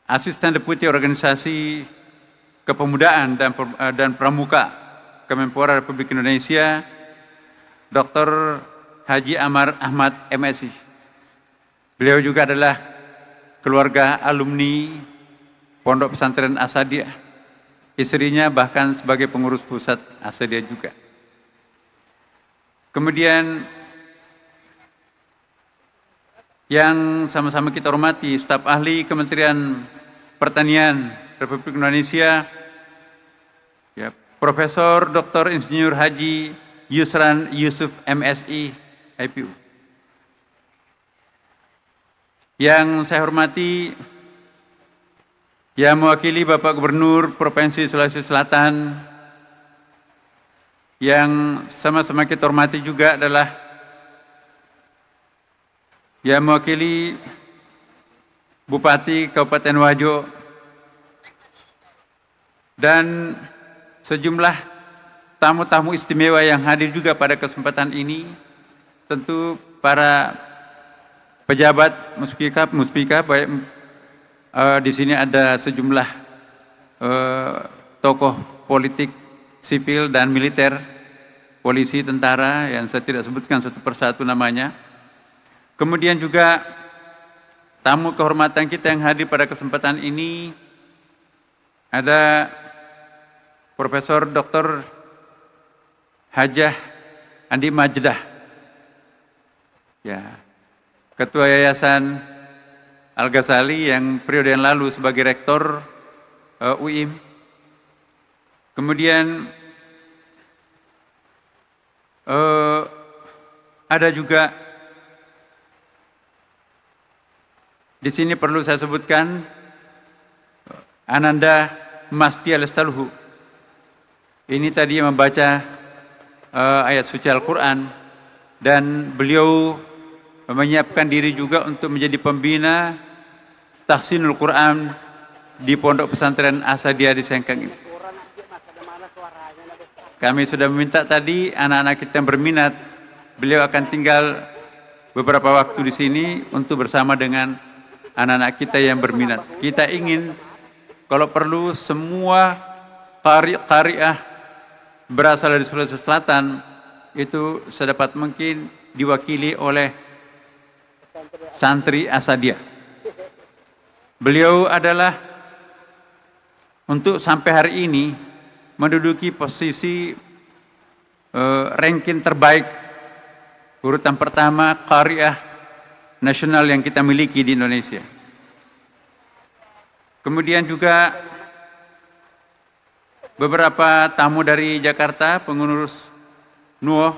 Asisten Deputi Organisasi Kepemudaan dan Pramuka Kemenpora Republik Indonesia, Dr. Haji Amar Ahmad MSI. Beliau juga adalah keluarga alumni Pondok Pesantren Asadiah. Istrinya bahkan sebagai pengurus pusat Asadiah juga. Kemudian yang sama-sama kita hormati, staf ahli Kementerian Pertanian Republik Indonesia, ya, Profesor Dr. Insinyur Haji Yusran Yusuf MSI, IPU. Yang saya hormati, yang mewakili Bapak Gubernur Provinsi Sulawesi Selatan, yang sama-sama kita hormati juga adalah yang mewakili Bupati Kabupaten Wajo dan sejumlah tamu-tamu istimewa yang hadir juga pada kesempatan ini, tentu para pejabat muspika, baik di sini ada sejumlah tokoh politik, sipil dan militer, polisi, tentara yang saya tidak sebutkan satu persatu namanya. Kemudian juga tamu kehormatan kita yang hadir pada kesempatan ini ada Profesor Dr. Hajah Andi Majdah, ya, Ketua Yayasan Al-Ghazali yang periode yang lalu sebagai Rektor UIM. Kemudian ada juga di sini perlu saya sebutkan Ananda Masdi Lestaluhu. Ini tadi membaca ayat suci Al-Quran dan beliau menyiapkan diri juga untuk menjadi pembina tahsinul Quran di Pondok Pesantren Asadiah di Sengkang ini. Kami sudah meminta tadi anak-anak kita yang berminat, beliau akan tinggal beberapa waktu di sini untuk bersama dengan anak-anak kita yang berminat. Kita ingin kalau perlu semua qari'ah berasal dari Sulawesi Selatan itu sedapat mungkin diwakili oleh santri Asadiah. Beliau adalah untuk sampai hari ini menduduki posisi ranking terbaik, urutan pertama qari'ah nasional yang kita miliki di Indonesia. Kemudian juga beberapa tamu dari Jakarta, pengurus Nuh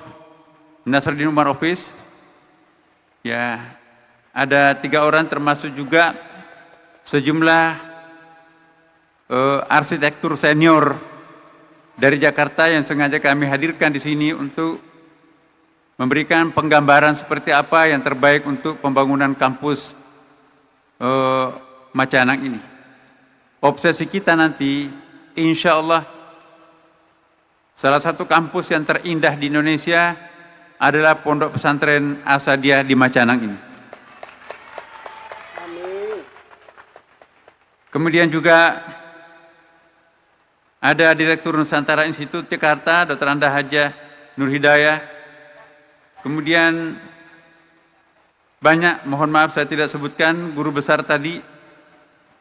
Nasruddin Umar Office, ya, ada 3 orang termasuk juga sejumlah arsitektur senior dari Jakarta yang sengaja kami hadirkan di sini untuk memberikan penggambaran seperti apa yang terbaik untuk pembangunan kampus Macanang ini. Obsesi kita nanti, insya Allah, salah satu kampus yang terindah di Indonesia adalah Pondok Pesantren Asadiah di Macanang ini. Kemudian juga ada Direktur Nusantara Institut Jakarta, Dr. Anda Hajah Nur Hidayah. Kemudian banyak, mohon maaf saya tidak sebutkan guru besar tadi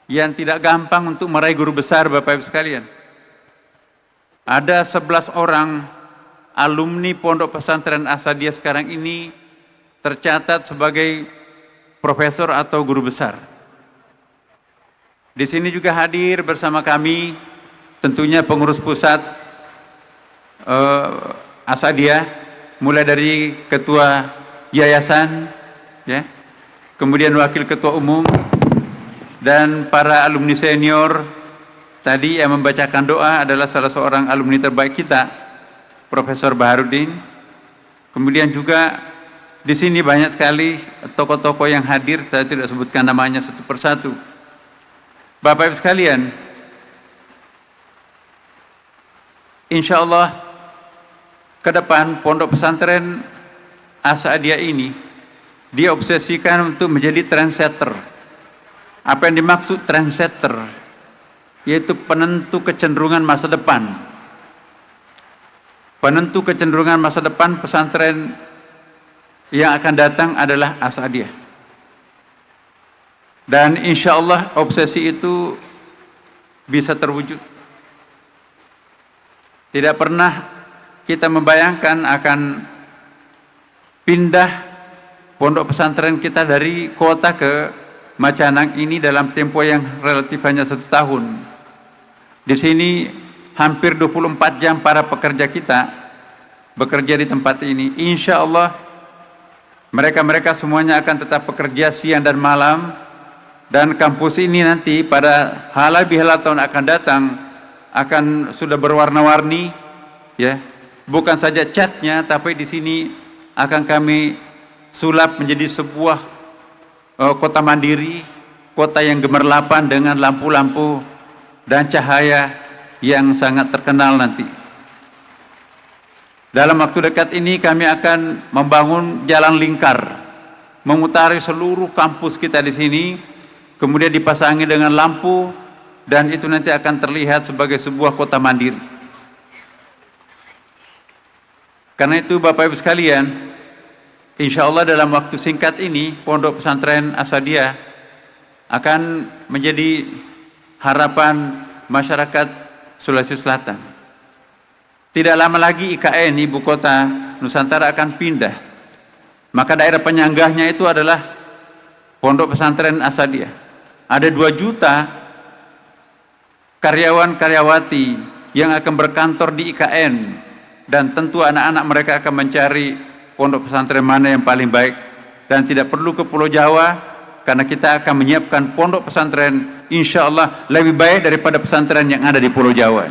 yang tidak gampang untuk meraih guru besar, Bapak Ibu sekalian. Ada 11 orang alumni Pondok Pesantren Asadiah sekarang ini tercatat sebagai profesor atau guru besar. Di sini juga hadir bersama kami tentunya pengurus pusat Asadiah, mulai dari ketua yayasan, ya, kemudian wakil ketua umum dan para alumni senior. Tadi yang membacakan doa adalah salah seorang alumni terbaik kita, Profesor Baharudin. Kemudian juga di sini banyak sekali tokoh-tokoh yang hadir, saya tidak sebutkan namanya satu persatu. Bapak Ibu sekalian, insya Allah ke depan Pondok Pesantren Asadiah ini diobsesikan untuk menjadi trendsetter Apa yang dimaksud trendsetter? Yaitu penentu kecenderungan masa depan. Penentu kecenderungan masa depan pesantren yang akan datang adalah As'adiyah. Dan insya Allah obsesi itu bisa terwujud. Tidak pernah kita membayangkan akan pindah pondok pesantren kita dari kota ke Macanang ini dalam tempo yang relatif hanya 1 tahun. Di sini hampir 24 jam para pekerja kita bekerja di tempat ini. Insya Allah mereka semuanya akan tetap bekerja siang dan malam, dan kampus ini nanti pada halal bihalal tahun akan datang akan sudah berwarna-warni, ya. Bukan saja catnya, tapi di sini akan kami sulap menjadi sebuah kota mandiri, kota yang gemerlapan dengan lampu-lampu dan cahaya yang sangat terkenal nanti. Dalam waktu dekat ini kami akan membangun jalan lingkar, memutari seluruh kampus kita di sini, kemudian dipasangi dengan lampu, dan itu nanti akan terlihat sebagai sebuah kota mandiri. Karena itu Bapak Ibu sekalian, insya Allah dalam waktu singkat ini Pondok Pesantren As'adiyah akan menjadi harapan masyarakat Sulawesi Selatan. Tidak lama lagi IKN, Ibu Kota Nusantara, akan pindah. Maka daerah penyanggahnya itu adalah Pondok Pesantren As'adiyah. Ada 2 juta karyawan-karyawati yang akan berkantor di IKN, dan tentu anak-anak mereka akan mencari pondok pesantren mana yang paling baik, dan tidak perlu ke Pulau Jawa karena kita akan menyiapkan pondok pesantren insya Allah lebih baik daripada pesantren yang ada di Pulau Jawa.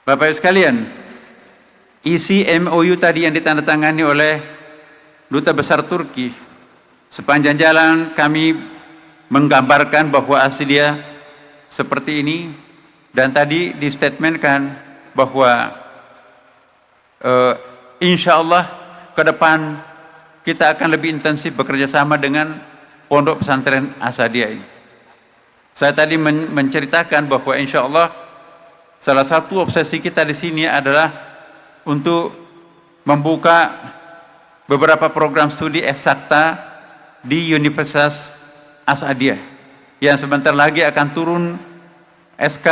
Bapak Ibu sekalian, isi MOU tadi yang ditandatangani oleh Duta Besar Turki, sepanjang jalan kami menggambarkan bahwa As'adiyah seperti ini, dan tadi distatementkan bahwa insya Allah ke depan kita akan lebih intensif bekerja sama dengan Pondok Pesantren As'adiyah ini. Saya tadi menceritakan bahwa insya Allah salah satu obsesi kita di sini adalah untuk membuka beberapa program studi eksakta di Universitas As'adiyah yang sebentar lagi akan turun SK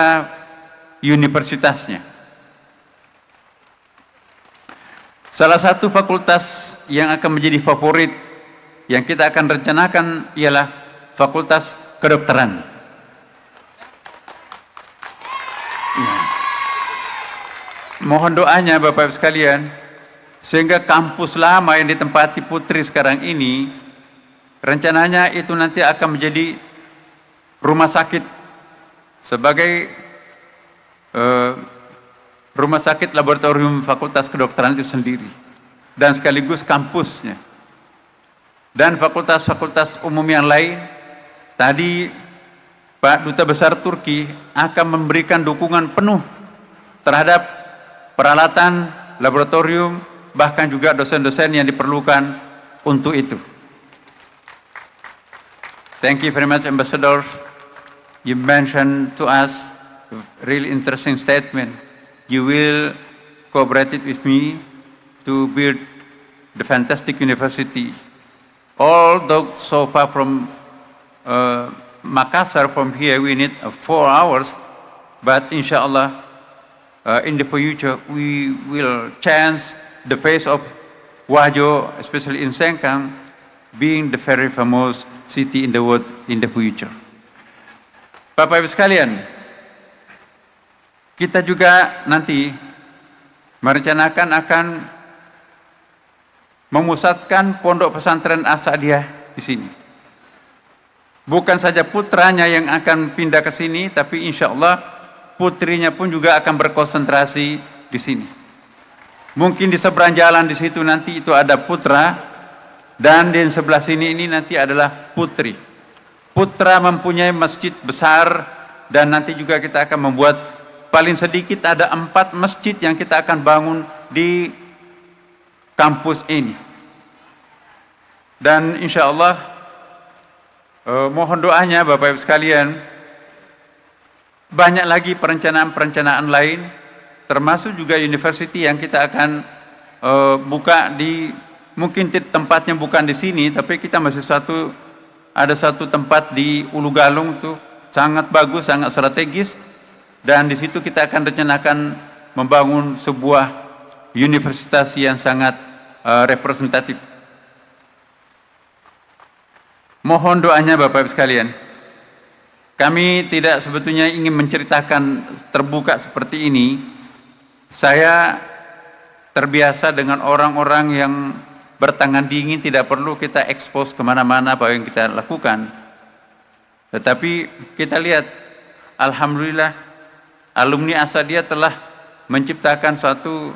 universitasnya. Salah satu fakultas yang akan menjadi favorit yang kita akan rencanakan ialah Fakultas Kedokteran. Ya. Mohon doanya Bapak Ibu sekalian, sehingga kampus lama yang ditempati Putri sekarang ini, rencananya itu nanti akan menjadi rumah sakit, sebagai rumah sakit laboratorium Fakultas Kedokteran itu sendiri, dan sekaligus kampusnya. Dan fakultas-fakultas umum yang lain, tadi Pak Duta Besar Turki akan memberikan dukungan penuh terhadap peralatan laboratorium, bahkan juga dosen-dosen yang diperlukan untuk itu. Thank you very much, Ambassador. You mentioned to us a really interesting statement. You will cooperate with me to build the fantastic university. Although so far from Makassar, from here we need 4 hours, but inshallah in the future we will change the face of Wajo, especially in Sengkang, being the very famous city in the world in the future. Bapak Ibu sekalian, kita juga nanti merencanakan akan memusatkan Pondok Pesantren As'adiyah di sini. Bukan saja putranya yang akan pindah ke sini, tapi insya Allah putrinya pun juga akan berkonsentrasi di sini. Mungkin di seberang jalan di situ nanti itu ada putra, dan di sebelah sini ini nanti adalah putri. Putra mempunyai masjid besar, dan nanti juga kita akan membuat paling sedikit ada 4 masjid yang kita akan bangun di kampus ini. Dan insya Allah mohon doanya Bapak Ibu sekalian, banyak lagi perencanaan-perencanaan lain, termasuk juga university yang kita akan buka di, mungkin tempatnya bukan di sini, tapi kita masih ada satu tempat di Ulu Galung tuh sangat bagus, sangat strategis, dan di situ kita akan rencanakan membangun sebuah universitas yang sangat representatif. Mohon doanya Bapak Ibu sekalian. Kami tidak sebetulnya ingin menceritakan terbuka seperti ini. Saya terbiasa dengan orang-orang yang bertangan dingin, tidak perlu kita expose kemana-mana apa yang kita lakukan. Tetapi kita lihat, alhamdulillah, alumni Asadia telah menciptakan suatu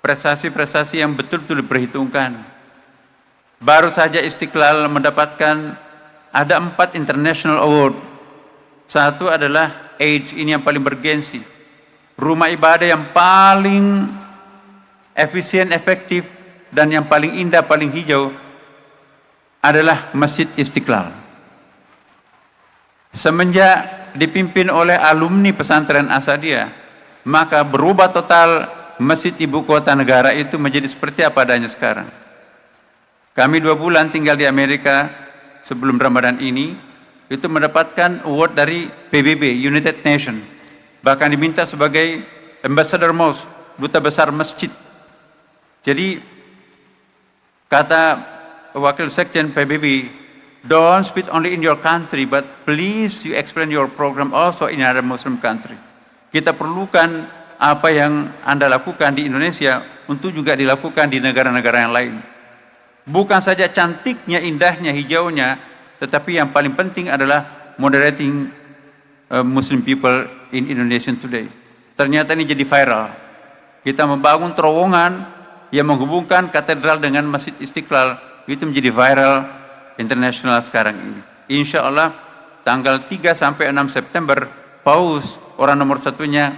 prestasi-prestasi yang betul-betul diperhitungkan. Baru saja Istiqlal mendapatkan ada 4 international award. Satu adalah AIDS, ini yang paling bergensi. Rumah ibadah yang paling efisien, efektif, dan yang paling indah, paling hijau adalah Masjid Istiqlal. Semenjak dipimpin oleh alumni pesantren Asadia, maka berubah total Masjid Ibu Kota Negara itu menjadi seperti apa adanya sekarang. Kami 2 bulan tinggal di Amerika sebelum Ramadan ini, itu mendapatkan award dari PBB, United Nations. Bahkan diminta sebagai Ambassador Mosque, duta besar masjid. Jadi, kata Wakil Sekjen PBB, don't speak only in your country, but please you explain your program also in other Muslim country. Kita perlukan apa yang Anda lakukan di Indonesia untuk juga dilakukan di negara-negara yang lain. Bukan saja cantiknya, indahnya, hijaunya, tetapi yang paling penting adalah moderating Muslim people in Indonesia today. Ternyata ini jadi viral. Kita membangun terowongan yang menghubungkan katedral dengan Masjid Istiqlal, itu menjadi viral internasional sekarang ini. Insya Allah tanggal 3 sampai 6 September, Paus, orang nomor satunya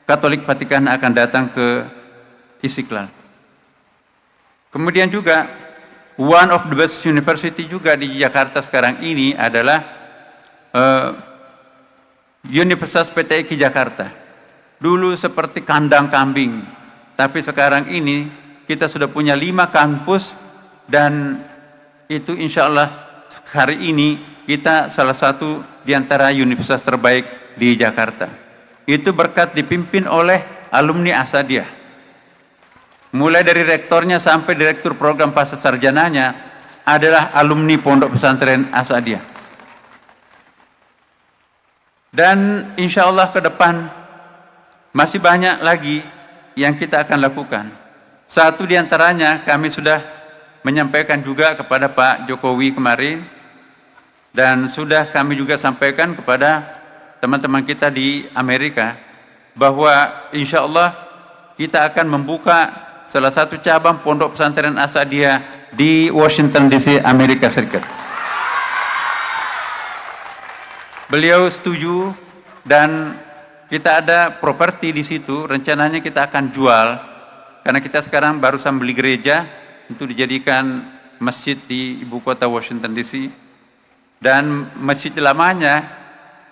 Katolik Vatikan, akan datang ke Istiqlal. Kemudian juga one of the best university juga di Jakarta sekarang ini adalah Universitas PTIK Jakarta. Dulu seperti kandang kambing, tapi sekarang ini kita sudah punya 5 kampus, dan itu insya Allah hari ini kita salah satu di antara universitas terbaik di Jakarta. Itu berkat dipimpin oleh alumni Asadia. Mulai dari rektornya sampai direktur program pasca sarjananya adalah alumni Pondok Pesantren Asadia. Dan insya Allah ke depan masih banyak lagi yang kita akan lakukan. Satu di antaranya kami sudah menyampaikan juga kepada Pak Jokowi kemarin, dan sudah kami juga sampaikan kepada teman-teman kita di Amerika, bahwa insya Allah kita akan membuka salah satu cabang Pondok Pesantren Asadia di Washington DC, Amerika Serikat. Beliau setuju, dan kita ada properti di situ, rencananya kita akan jual, karena kita sekarang barusan beli gereja untuk dijadikan masjid di ibu kota Washington DC. Dan masjid lamanya,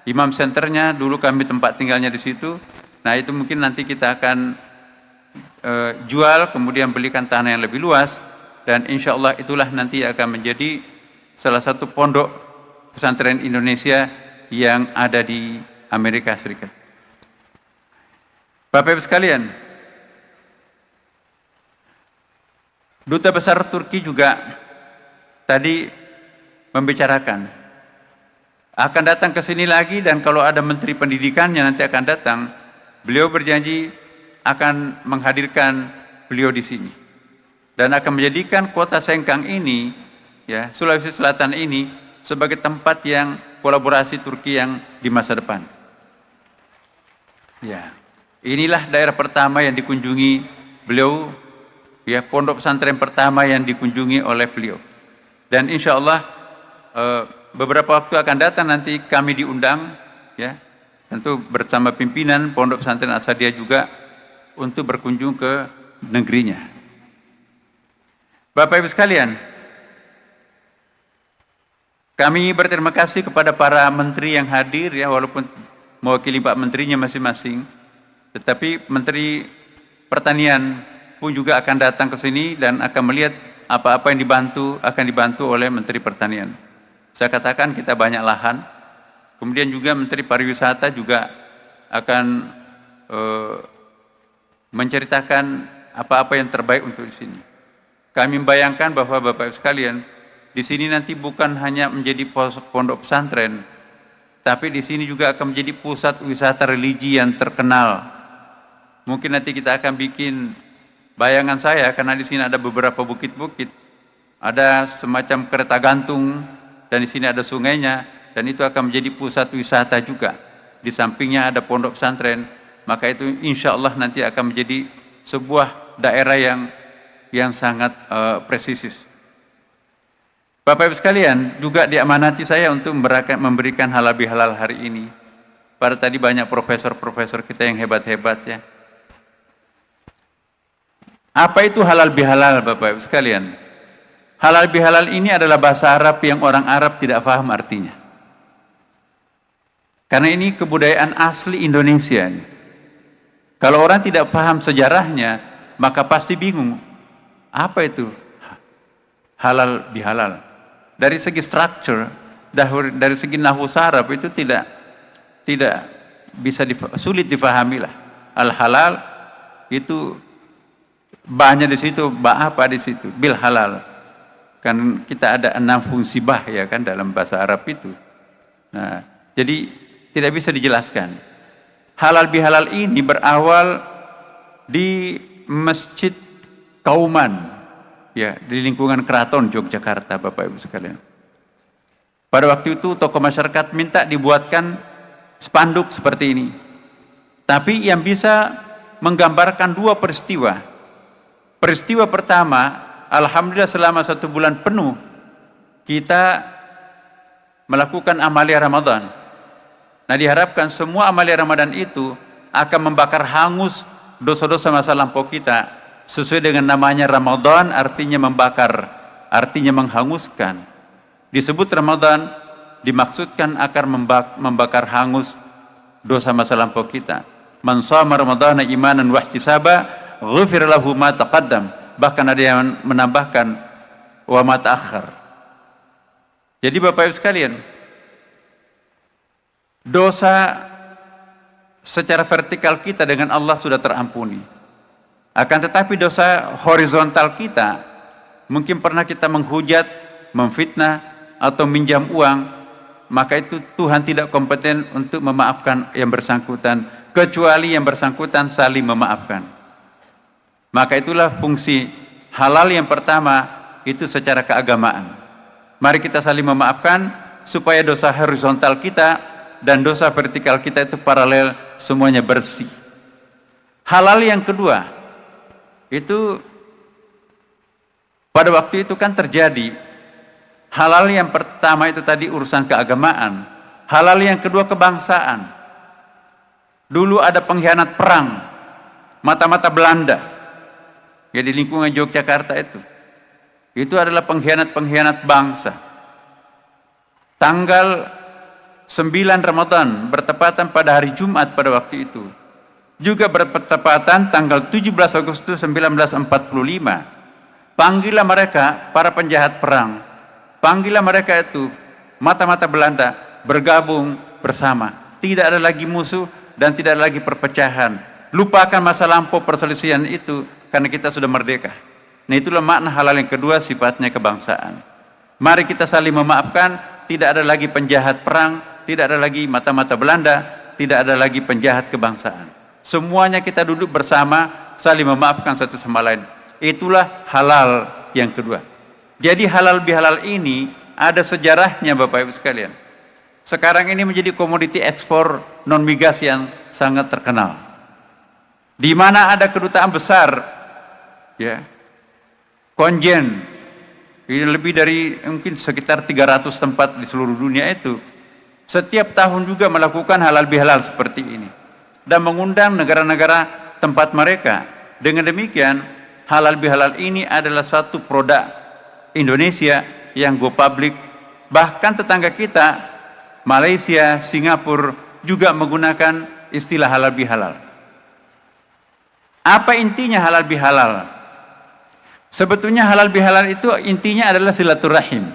imam centernya, dulu kami tempat tinggalnya di situ. Nah itu mungkin nanti kita akan jual, kemudian belikan tanah yang lebih luas, dan insya Allah itulah nanti akan menjadi salah satu pondok pesantren Indonesia yang ada di Amerika Serikat. Bapak Ibu sekalian, Duta Besar Turki juga tadi membicarakan akan datang ke sini lagi, dan kalau ada Menteri Pendidikannya nanti akan datang, beliau berjanji akan menghadirkan beliau di sini, dan akan menjadikan kota Sengkang ini, ya, Sulawesi Selatan ini sebagai tempat yang kolaborasi Turki yang di masa depan. Ya, inilah daerah pertama yang dikunjungi beliau, ya, pondok pesantren pertama yang dikunjungi oleh beliau. Dan insya Allah beberapa waktu akan datang nanti kami diundang, ya, tentu bersama pimpinan Pondok Pesantren Asadia juga, untuk berkunjung ke negerinya. Bapak Ibu sekalian, Kami berterima kasih kepada para menteri yang hadir ya, walaupun mewakili Pak Menterinya masing-masing, tetapi Menteri Pertanian pun juga akan datang ke sini dan akan melihat apa-apa yang akan dibantu oleh Menteri Pertanian. Saya katakan kita banyak lahan, kemudian juga Menteri Pariwisata juga akan menceritakan apa-apa yang terbaik untuk di sini. Kami membayangkan bahwa Bapak Ibu sekalian, di sini nanti bukan hanya menjadi pondok pesantren, tapi di sini juga akan menjadi pusat wisata religi yang terkenal. Mungkin nanti kita akan bikin, bayangan saya, karena di sini ada beberapa bukit-bukit, ada semacam kereta gantung, dan di sini ada sungainya, dan itu akan menjadi pusat wisata juga. Di sampingnya ada pondok pesantren, maka itu insya Allah nanti akan menjadi sebuah daerah yang sangat presisi. Bapak Ibu sekalian, juga diamanati saya untuk memberikan halal bihalal hari ini. Pada tadi banyak profesor-profesor kita yang hebat-hebat ya. Apa itu halal bihalal Bapak Ibu sekalian? Halal bihalal ini adalah bahasa Arab yang orang Arab tidak paham artinya. Karena ini kebudayaan asli Indonesia. Kalau orang tidak paham sejarahnya, maka pasti bingung. Apa itu halal bihalal? Dari segi structure, dari segi nahwu Arab itu tidak bisa sulit difahami lah. Al halal itu bahnya di situ, ba apa di situ, bil halal. Kan kita ada 6 fungsi bah ya kan dalam bahasa Arab itu. Nah, jadi tidak bisa dijelaskan. Halal bihalal ini berawal di Masjid Kauman. Ya, di lingkungan Keraton Yogyakarta, Bapak Ibu sekalian. Pada waktu itu tokoh masyarakat minta dibuatkan spanduk seperti ini. Tapi yang bisa menggambarkan 2 peristiwa. Peristiwa pertama, alhamdulillah selama 1 bulan penuh kita melakukan amalia Ramadan. Nah, diharapkan semua amalia Ramadan itu akan membakar hangus dosa-dosa masa lampau kita. Sesuai dengan namanya Ramadan, artinya membakar, artinya menghanguskan. Disebut Ramadan, dimaksudkan akan membakar hangus dosa masa lampau kita. Man shama Ramadhana imanan wa ihtisaba, ghufir lahu ma taqaddam. Bahkan ada yang menambahkan wa ma ta'akhkhar. Jadi Bapak Ibu sekalian, dosa secara vertikal kita dengan Allah sudah terampuni. Akan tetapi dosa horizontal kita, mungkin pernah kita menghujat, memfitnah, atau minjam uang, maka itu Tuhan tidak kompeten untuk memaafkan yang bersangkutan, kecuali yang bersangkutan saling memaafkan. Maka itulah fungsi halal yang pertama, itu secara keagamaan. Mari kita saling memaafkan, supaya dosa horizontal kita dan dosa vertikal kita itu paralel, semuanya bersih. Halal yang kedua, itu pada waktu itu kan terjadi. Halal yang pertama itu tadi urusan keagamaan, halal yang kedua kebangsaan. Dulu ada pengkhianat perang mata-mata Belanda ya di lingkungan Yogyakarta itu adalah pengkhianat bangsa. Tanggal 9 Ramadan bertepatan pada hari Jumat pada waktu itu, juga bertepatan tanggal 17 Agustus 1945. Panggillah mereka para penjahat perang, panggillah mereka itu mata-mata Belanda bergabung bersama. Tidak ada lagi musuh dan tidak ada lagi perpecahan. Lupakan masa lampau perselisihan itu, karena kita sudah merdeka. Nah, itulah makna halal yang kedua, sifatnya kebangsaan. Mari kita saling memaafkan, tidak ada lagi penjahat perang, tidak ada lagi mata-mata Belanda, tidak ada lagi penjahat kebangsaan. Semuanya kita duduk bersama, saling memaafkan satu sama lain. Itulah halal yang kedua. Jadi halal bihalal ini ada sejarahnya Bapak Ibu sekalian. Sekarang ini menjadi komoditi ekspor non migas yang sangat terkenal. Di mana ada kedutaan besar, ya, konjen, ini lebih dari mungkin sekitar 300 tempat di seluruh dunia itu. Setiap tahun juga melakukan halal bihalal seperti ini. Dan mengundang negara-negara tempat mereka. Dengan demikian, halal bihalal ini adalah satu produk Indonesia yang go public Bahkan tetangga kita, Malaysia, Singapura juga menggunakan istilah halal bihalal. Apa intinya halal bihalal? Sebetulnya halal bihalal itu intinya adalah silaturahim.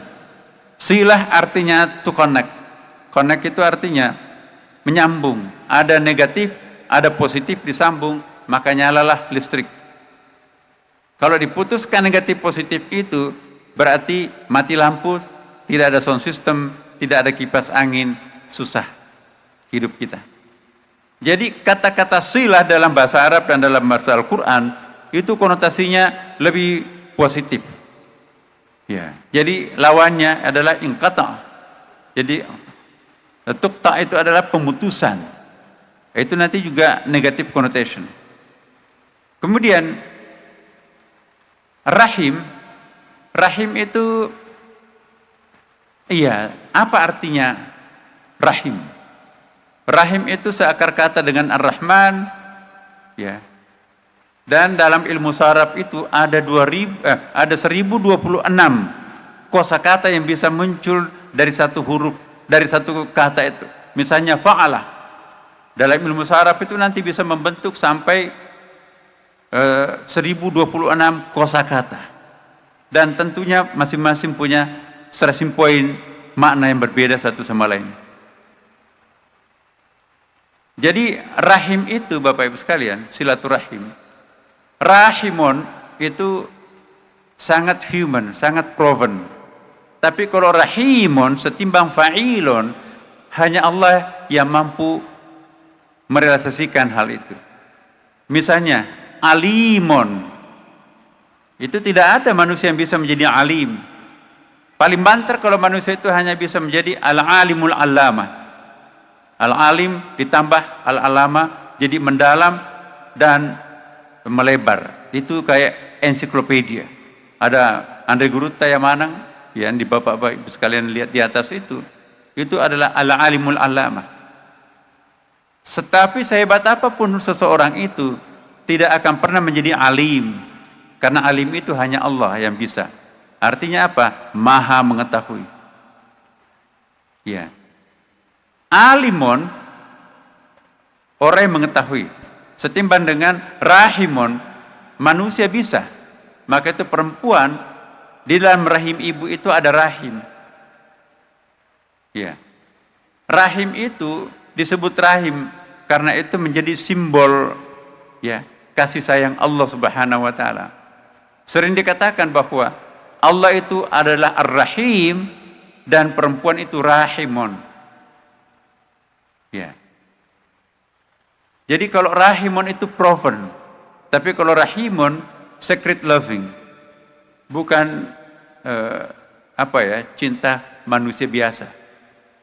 Silah artinya to connect. Connect itu artinya menyambung. Ada negatif, ada positif disambung, maka nyalalah listrik. Kalau diputuskan negatif positif itu berarti mati lampu, tidak ada sound system, tidak ada kipas angin, susah hidup kita. Jadi kata-kata silah dalam bahasa Arab dan dalam bahasa Al-Quran itu konotasinya lebih positif. Ya, jadi lawannya adalah inqata. Jadi tuqta itu adalah pemutusan. Itu nanti juga negative connotation. Kemudian rahim itu, iya, apa artinya rahim? Rahim itu seakar kata dengan Ar-Rahman, ya. Dan dalam ilmu saraf itu ada 1026 kosakata yang bisa muncul dari satu huruf, dari satu kata itu. Misalnya fa'alah. Dalam ilmu saraf itu nanti bisa membentuk sampai 1026 kosakata. Dan tentunya masing-masing punya stressing point, makna yang berbeda satu sama lain. Jadi rahim itu Bapak Ibu sekalian, silaturahim. Rahimon itu sangat human, sangat proven. Tapi kalau rahimon setimbang fa'ilon, hanya Allah yang mampu merealisasikan hal itu. Misalnya alimon, itu tidak ada manusia yang bisa menjadi alim. Paling banter kalau manusia itu hanya bisa menjadi al-alimul allamah. Al-alim ditambah al-alama jadi mendalam dan melebar. Itu kayak ensiklopedia. Ada Andre Guru Tayamanang yang di Bapak-bapak Ibu sekalian lihat di atas itu adalah al-alimul alama. Tetapi sehebat apapun seseorang itu tidak akan pernah menjadi alim, karena alim itu hanya Allah yang bisa. Artinya apa? Maha mengetahui. Ya. Alimon, orang yang mengetahui, setimbang dengan rahimon, manusia bisa. Maka itu perempuan di dalam rahim ibu itu ada rahim. Ya. Rahim itu disebut rahim karena itu menjadi simbol, ya, kasih sayang Allah Subhanahu wa taala. Sering dikatakan bahwa Allah itu adalah Ar-Rahim dan perempuan itu rahimon. Ya. Jadi kalau rahimon itu proven, tapi kalau rahimon secret loving, bukan cinta manusia biasa.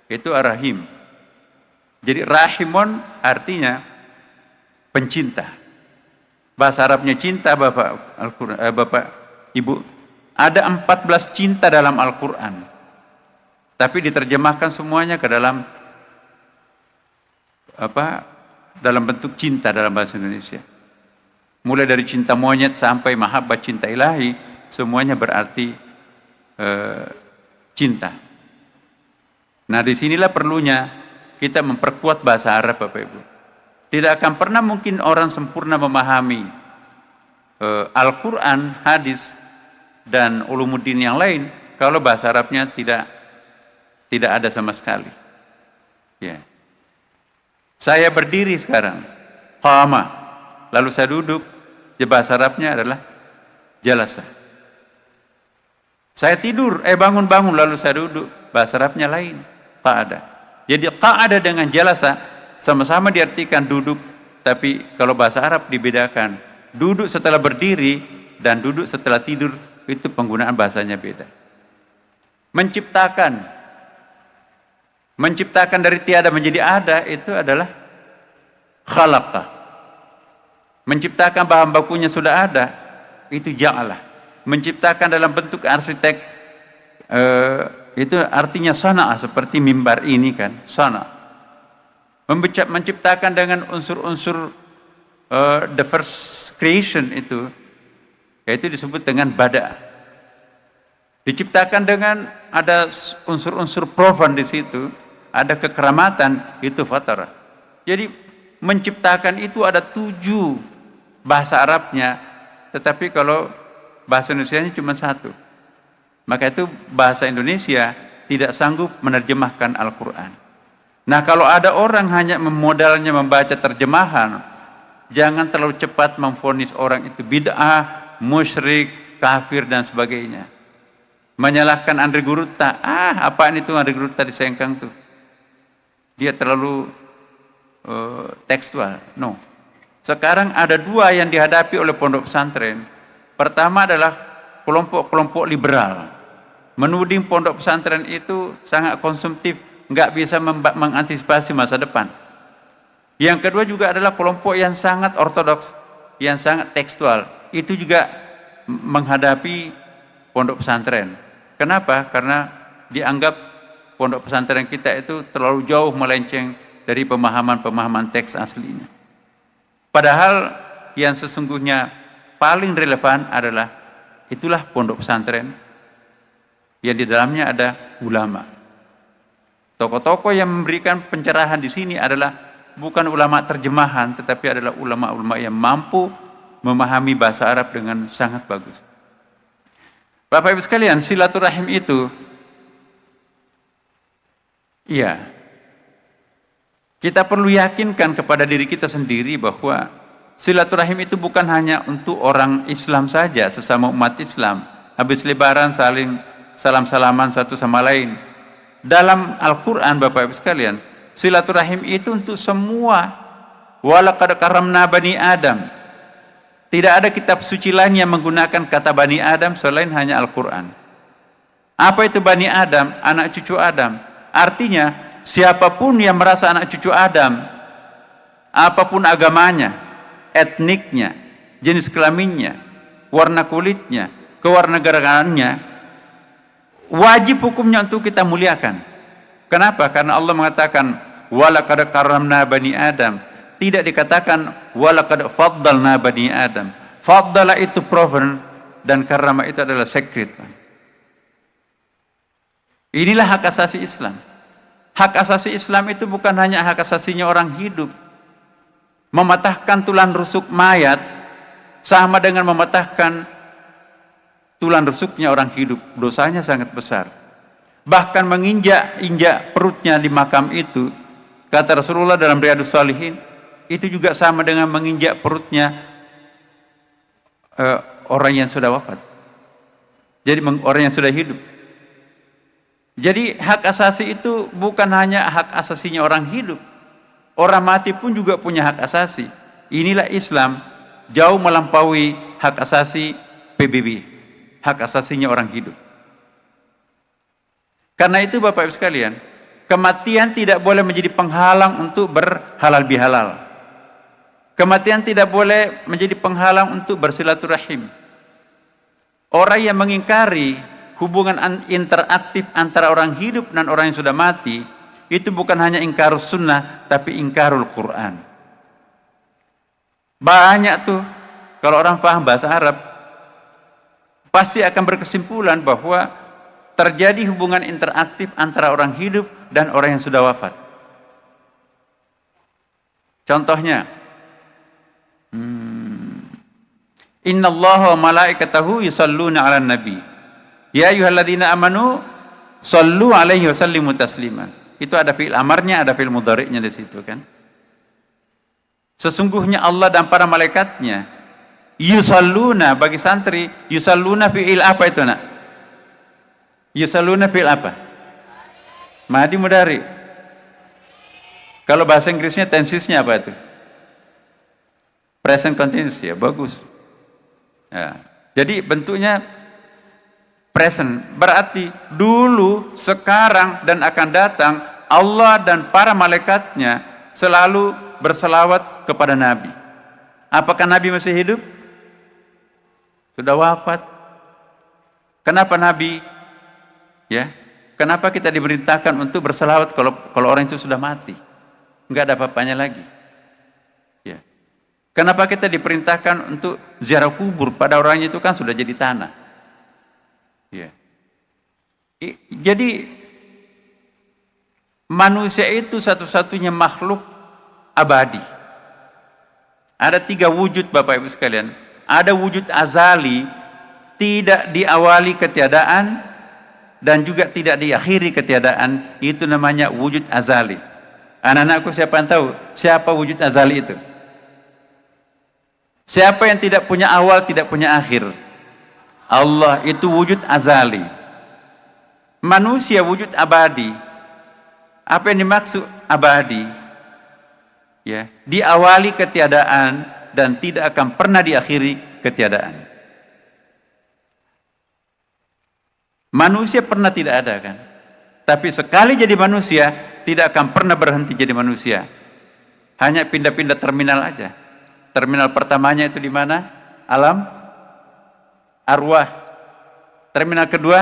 Itu ar-rahim. Jadi rahimon artinya pencinta. Bahasa Arabnya cinta, Bapak Ibu. Ada 14 cinta dalam Al-Quran. Tapi diterjemahkan semuanya ke dalam dalam bentuk cinta dalam bahasa Indonesia. Mulai dari cinta monyet sampai mahabbah cinta ilahi, semuanya berarti cinta. Nah, disinilah perlunya kita memperkuat bahasa Arab, Bapak Ibu. Tidak akan pernah mungkin orang sempurna memahami Al-Quran, hadis, dan ulumuddin yang lain kalau bahasa Arabnya tidak ada sama sekali. Ya. Saya berdiri sekarang, qama, lalu saya duduk, bahasa Arabnya adalah jalasa. Saya tidur, bangun-bangun, lalu saya duduk, bahasa Arabnya lain, qa'ada. Jadi qa'ada dengan jalasa sama-sama diartikan duduk, tapi kalau bahasa Arab dibedakan. Duduk setelah berdiri dan duduk setelah tidur, itu penggunaan bahasanya beda. Menciptakan dari tiada menjadi ada, itu adalah khalaqa. Menciptakan bahan bakunya sudah ada, itu ja'alah. Menciptakan dalam bentuk arsitek, itu artinya sana, seperti mimbar ini kan, sana. Menciptakan dengan unsur-unsur the first creation itu, yaitu disebut dengan bada. Diciptakan dengan ada unsur-unsur profan di situ, ada kekeramatan, itu fatarah. Jadi menciptakan itu ada 7 bahasa Arabnya, tetapi kalau bahasa Indonesianya cuma 1. Maka itu bahasa Indonesia tidak sanggup menerjemahkan Al-Quran. Nah, kalau ada orang hanya memodalnya membaca terjemahan, jangan terlalu cepat memvonis orang itu bid'ah, musyrik, kafir dan sebagainya. Menyalahkan Andri Guruta, apaan itu Andri Guruta di Sengkang tuh? Dia terlalu tekstual. No. Sekarang ada 2 yang dihadapi oleh pondok pesantren. Pertama adalah kelompok-kelompok liberal. Menuding pondok pesantren itu sangat konsumtif, nggak bisa mengantisipasi masa depan. Yang kedua juga adalah kelompok yang sangat ortodoks, yang sangat tekstual. Itu juga menghadapi pondok pesantren. Kenapa? Karena dianggap pondok pesantren kita itu terlalu jauh melenceng dari pemahaman-pemahaman teks aslinya. Padahal yang sesungguhnya paling relevan adalah itulah pondok pesantren yang di dalamnya ada ulama. Tokoh-tokoh yang memberikan pencerahan di sini adalah bukan ulama terjemahan, tetapi adalah ulama-ulama yang mampu memahami bahasa Arab dengan sangat bagus. Bapak Ibu sekalian, silaturahim itu, iya, kita perlu yakinkan kepada diri kita sendiri bahwa silaturahim itu bukan hanya untuk orang Islam saja, sesama umat Islam. Habis lebaran saling salam-salaman satu sama lain. Dalam Al-Quran, Bapak Ibu sekalian, silaturahim itu untuk semua. Walaqad karamna bani Adam. Tidak ada kitab suci lain yang menggunakan kata Bani Adam selain hanya Al-Quran. Apa itu Bani Adam? Anak cucu Adam. Artinya, siapapun yang merasa anak cucu Adam, apapun agamanya, etniknya, jenis kelaminnya, warna kulitnya, kewarganegaraannya, wajib hukumnya untuk kita muliakan. Kenapa? Karena Allah mengatakan, walaqad karamna Bani Adam. Tidak dikatakan walaqad faddalna bani Adam. Faddala itu proven dan karama itu adalah sacred. Inilah hak asasi Islam. Hak asasi Islam itu bukan hanya hak asasinya orang hidup. Mematahkan tulang rusuk mayat sama dengan mematahkan tulang rusuknya orang hidup. Dosanya sangat besar. Bahkan menginjak-injak perutnya di makam itu, kata Rasulullah dalam Riyadhus Shalihin, itu juga sama dengan menginjak perutnya orang yang sudah wafat. Jadi orang yang sudah hidup. Jadi hak asasi itu bukan hanya hak asasinya orang hidup. Orang mati pun juga punya hak asasi. Inilah Islam jauh melampaui hak asasi PBB. Hak asasinya orang hidup. Karena itu Bapak Ibu sekalian, kematian tidak boleh menjadi penghalang untuk berhalal bihalal. Kematian tidak boleh menjadi penghalang untuk bersilaturahim. Orang yang mengingkari hubungan interaktif antara orang hidup dan orang yang sudah mati, itu bukan hanya ingkarus sunnah, tapi ingkarul Quran. Banyak tuh, kalau orang paham bahasa Arab, pasti akan berkesimpulan bahwa terjadi hubungan interaktif antara orang hidup dan orang yang sudah wafat. Contohnya, Innallaha wa malaikatahu yusalluna 'alan nabi. Ya ayyuhalladzina amanu sallu 'alaihi wa sallimu tasliman. Itu ada fi'il amarnya, ada fi'il mudhari'nya di situ kan. Sesungguhnya Allah dan para malaikatnya yusalluna, bagi santri yusalluna fi'il apa itu nak? Yusalluna fi'il apa? Madi mudhari. Kalau bahasa Inggrisnya tensisnya apa itu? Present continuous, ya bagus. Ya. Jadi bentuknya present, berarti dulu, sekarang, dan akan datang Allah dan para malaikatnya selalu berselawat kepada Nabi. Apakah Nabi masih hidup? Sudah wafat. Kenapa Nabi? Ya, kenapa kita diperintahkan untuk berselawat kalau orang itu sudah mati? Enggak ada apa-apanya lagi. Ya. Kenapa kita diperintahkan untuk ziarah kubur pada orang itu kan sudah jadi tanah? Ya. Jadi manusia itu satu-satunya makhluk abadi. Ada 3 wujud Bapak Ibu sekalian. Ada wujud azali, tidak diawali ketiadaan dan juga tidak diakhiri ketiadaan. Itu namanya wujud azali. Anak-anakku, siapa yang tahu siapa wujud azali itu? Siapa yang tidak punya awal, tidak punya akhir? Allah, itu wujud azali. Manusia wujud abadi. Apa yang dimaksud abadi? Ya, diawali ketiadaan dan tidak akan pernah diakhiri ketiadaan. Manusia pernah tidak ada kan? Tapi sekali jadi manusia, tidak akan pernah berhenti jadi manusia. Hanya pindah-pindah terminal aja. Terminal pertamanya itu di mana? Alam arwah. Terminal kedua,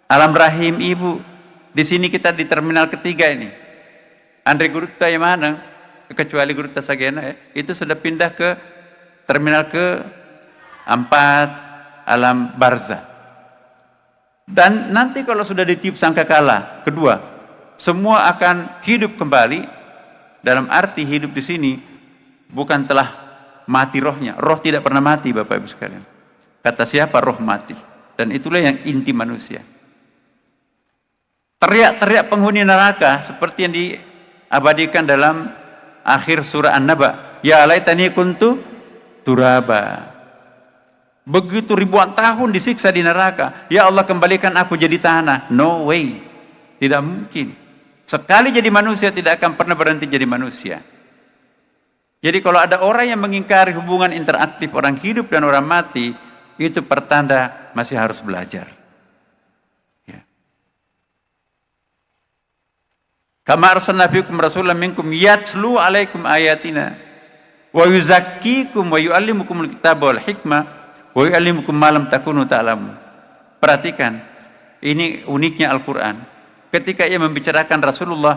alam rahim ibu. Di sini kita di terminal ketiga ini. Andre Gurutta yang mana? Kecuali Gurutta Sagena ya, itu sudah pindah ke terminal ke-4, alam barzah. Dan nanti kalau sudah ditiup sangkakala kedua, semua akan hidup kembali. Dalam arti hidup di sini bukan telah mati rohnya. Roh tidak pernah mati Bapak Ibu sekalian. Kata siapa? Roh mati. Dan itulah yang inti manusia. Teriak-teriak penghuni neraka seperti yang diabadikan dalam akhir surah An-Naba. Ya laitani kuntu turaba. Begitu ribuan tahun disiksa di neraka. Ya Allah, kembalikan aku jadi tanah. No way. Tidak mungkin. Sekali jadi manusia tidak akan pernah berhenti jadi manusia. Jadi kalau ada orang yang mengingkari hubungan interaktif orang hidup dan orang mati, itu pertanda masih harus belajar. Kama arsalna fiikum rasulan minkum yatslu alaikum ayatina wa yuzakkikum wa yuallimukumul kitaba wal hikmah wa yuallimukum ma lam takunu ta'lamun. Perhatikan, ini uniknya Al-Qur'an. Ketika ia membicarakan Rasulullah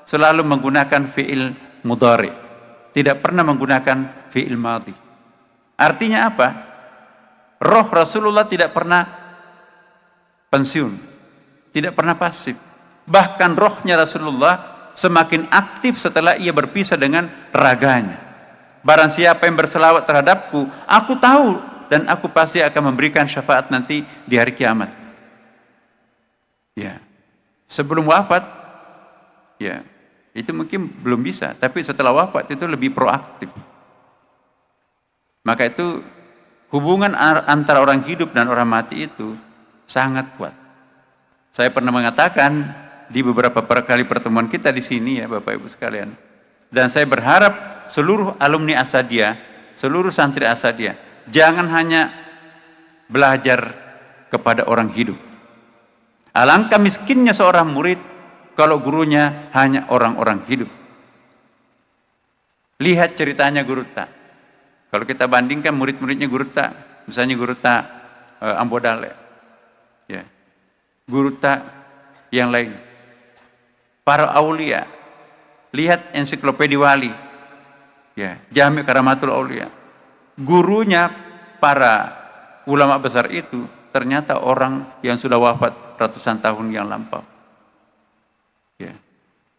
selalu menggunakan fi'il mudhari, tidak pernah menggunakan fi'il madhi. Artinya apa? Roh Rasulullah tidak pernah pensiun, tidak pernah pasif. Bahkan rohnya Rasulullah semakin aktif setelah ia berpisah dengan raganya. Barang siapa yang berselawat terhadapku, aku tahu dan aku pasti akan memberikan syafaat nanti di hari kiamat. Ya, sebelum wafat, ya itu mungkin belum bisa, tapi setelah wafat itu lebih proaktif. Maka itu hubungan antara orang hidup dan orang mati itu sangat kuat. Saya pernah mengatakan di beberapa kali pertemuan kita di sini ya Bapak Ibu sekalian. Dan saya berharap seluruh alumni Asadiyah, seluruh santri Asadiyah, jangan hanya belajar kepada orang hidup. Alangkah miskinnya seorang murid kalau gurunya hanya orang-orang hidup. Lihat ceritanya Gurutta. Kalau kita bandingkan murid-muridnya Gurutta, misalnya Gurutta Ambodale, ya, Gurutta yang lain. Para aulia, lihat ensiklopedia wali, ya, Jami' Karamatul Aulia. Gurunya para ulama besar itu ternyata orang yang sudah wafat ratusan tahun yang lampau. Ya.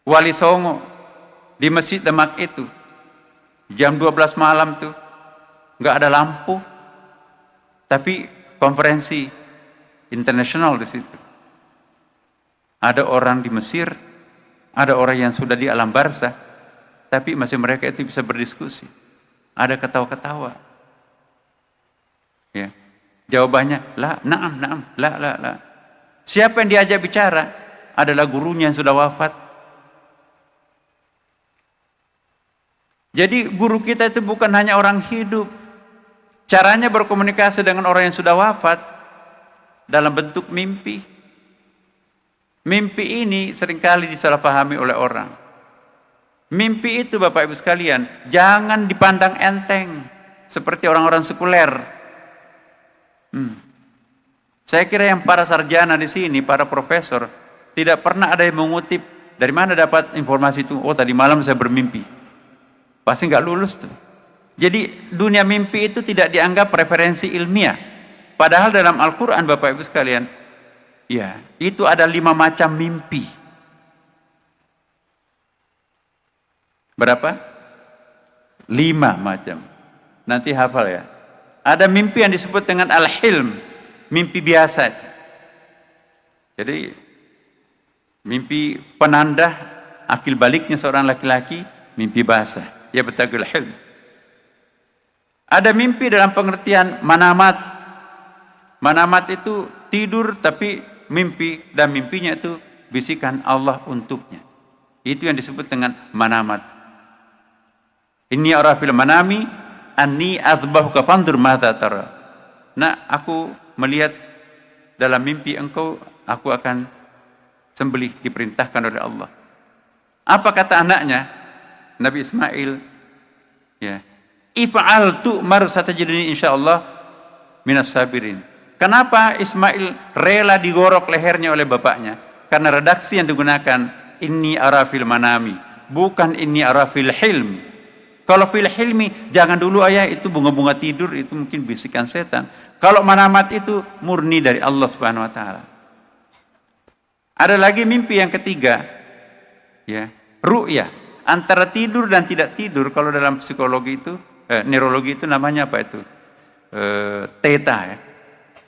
Wali Songo di Masjid Demak itu, jam 12 malam tuh, nggak ada lampu, tapi konferensi internasional di situ. Ada orang di Mesir, ada orang yang sudah di alam barzah, tapi masih mereka itu bisa berdiskusi. Ada ketawa-ketawa. Ya. Jawabannya, la, na'am, la. Siapa yang diajak bicara? Adalah gurunya yang sudah wafat. Jadi guru kita itu bukan hanya orang hidup. Caranya berkomunikasi dengan orang yang sudah wafat dalam bentuk mimpi. Mimpi ini seringkali disalahpahami oleh orang. Mimpi itu Bapak Ibu sekalian, jangan dipandang enteng seperti orang-orang sekuler. Saya kira yang para sarjana di sini, para profesor, tidak pernah ada yang mengutip dari mana dapat informasi itu. Oh, tadi malam saya bermimpi. Pasti nggak lulus tuh. Jadi dunia mimpi itu tidak dianggap referensi ilmiah. Padahal dalam Al-Quran Bapak Ibu sekalian, Ya, itu ada 5 macam mimpi. Berapa? 5 macam. Nanti hafal ya. Ada mimpi yang disebut dengan al-hilm, mimpi biasa. Jadi mimpi penanda akil baliknya seorang laki-laki, mimpi basah. Ya betagul hilm. Ada mimpi dalam pengertian manamat. Manamat itu tidur tapi mimpi, dan mimpinya itu bisikan Allah untuknya. Itu yang disebut dengan manamat. Inni ara fil manami anni azbahuka fandur madza tara. Nah, aku melihat dalam mimpi engkau, aku akan sembelih, diperintahkan oleh Allah. Apa kata anaknya? Nabi Ismail, ya, if'al tu'mar satajiduni insyaallah minas sabirin. Kenapa Ismail rela digorok lehernya oleh bapaknya? Karena redaksi yang digunakan inni ara fil manami, bukan inni ara fil hilm. Kalau fil hilmi, jangan dulu ayah, itu bunga-bunga tidur, itu mungkin bisikan setan. Kalau manamat itu murni dari Allah Subhanahu wa taala. Ada lagi mimpi yang ketiga, ya, ru'yah. Antara tidur dan tidak tidur, kalau dalam psikologi itu, neurologi itu namanya apa itu? Theta ya.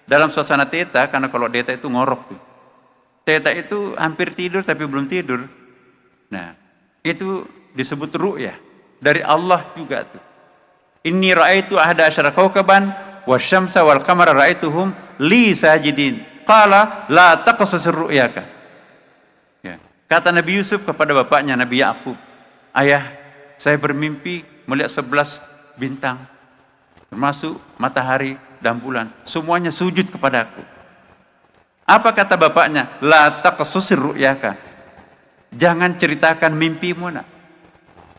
Dalam suasana theta, karena kalau theta itu ngorok tuh. Theta itu hampir tidur tapi belum tidur. Nah, itu disebut ru'yah. Dari Allah juga tuh. Inni ra'aitu ahada asyara kaukaban wasyamsa wal qamara ra'aituhum li sajidin. Qala la taqsas ru'yaka. Ya. Kata Nabi Yusuf kepada bapaknya Nabi Yakub, ayah, saya bermimpi melihat 11 bintang, termasuk matahari dan bulan, semuanya sujud kepadaku. Apa kata bapaknya? La taqsas ru'yaka. Jangan ceritakan mimpimu, nak.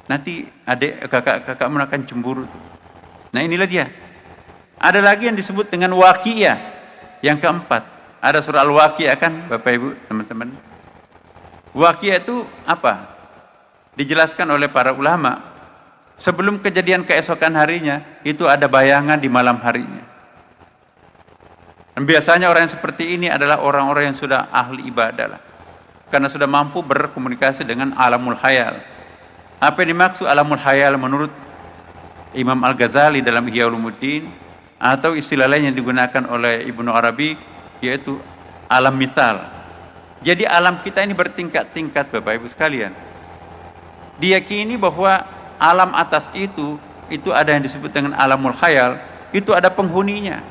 Nanti adik kakakmu akan cemburu. Nah, inilah dia. Ada lagi yang disebut dengan waqiah. Yang keempat, ada surah Al-Waqiah kan, Bapak Ibu, teman-teman. Waqiah itu apa? Dijelaskan oleh para ulama. Sebelum kejadian keesokan harinya, itu ada bayangan di malam harinya. Dan biasanya orang yang seperti ini adalah orang-orang yang sudah ahli ibadah lah. Karena sudah mampu berkomunikasi dengan alamul khayal. Apa yang dimaksud alamul khayal menurut Imam Al-Ghazali dalam Ihya Ulumuddin, atau istilah lain yang digunakan oleh Ibnu Arabi, yaitu alam mithal. Jadi alam kita ini bertingkat-tingkat, Bapak Ibu sekalian. Diyakini bahwa alam atas itu ada yang disebut dengan alamul khayal, itu ada penghuninya.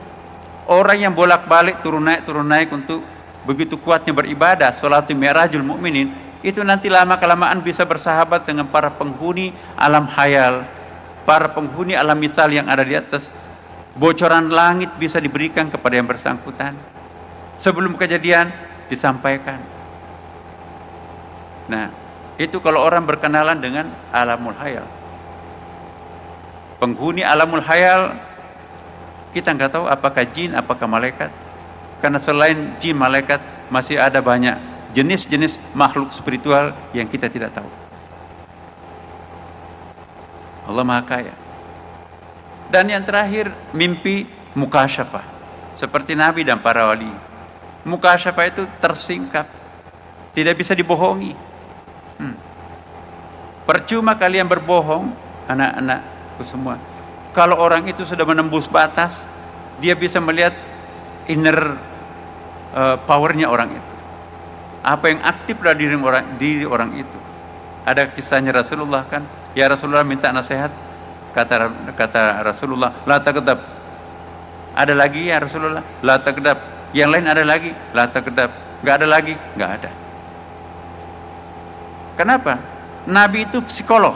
Orang yang bolak-balik turun naik untuk begitu kuatnya beribadah, sholatul mi'rajul mu'minin, itu nanti lama-kelamaan bisa bersahabat dengan para penghuni alam khayal, para penghuni alam mithal yang ada di atas. Bocoran langit bisa diberikan kepada yang bersangkutan sebelum kejadian disampaikan. Nah, itu kalau orang berkenalan dengan alamul khayal. Penghuni alamul khayal, kita nggak tahu apakah jin, apakah malaikat. Karena selain jin, malaikat, masih ada banyak jenis-jenis makhluk spiritual yang kita tidak tahu. Allah Maha Kaya. Dan yang terakhir, mimpi mukasyafah. Seperti Nabi dan para wali. Mukasyafah itu tersingkap, tidak bisa dibohongi. Percuma kalian berbohong, anak-anakku semua. Kalau orang itu sudah menembus batas, dia bisa melihat inner powernya orang itu. Apa yang aktif dalam diri orang itu. Ada kisahnya Rasulullah kan, ya Rasulullah minta nasihat, kata Rasulullah, la taghdab. Ada lagi ya Rasulullah, la taghdab. Yang lain ada lagi, la taghdab. Enggak ada lagi, enggak ada. Kenapa? Nabi itu psikolog,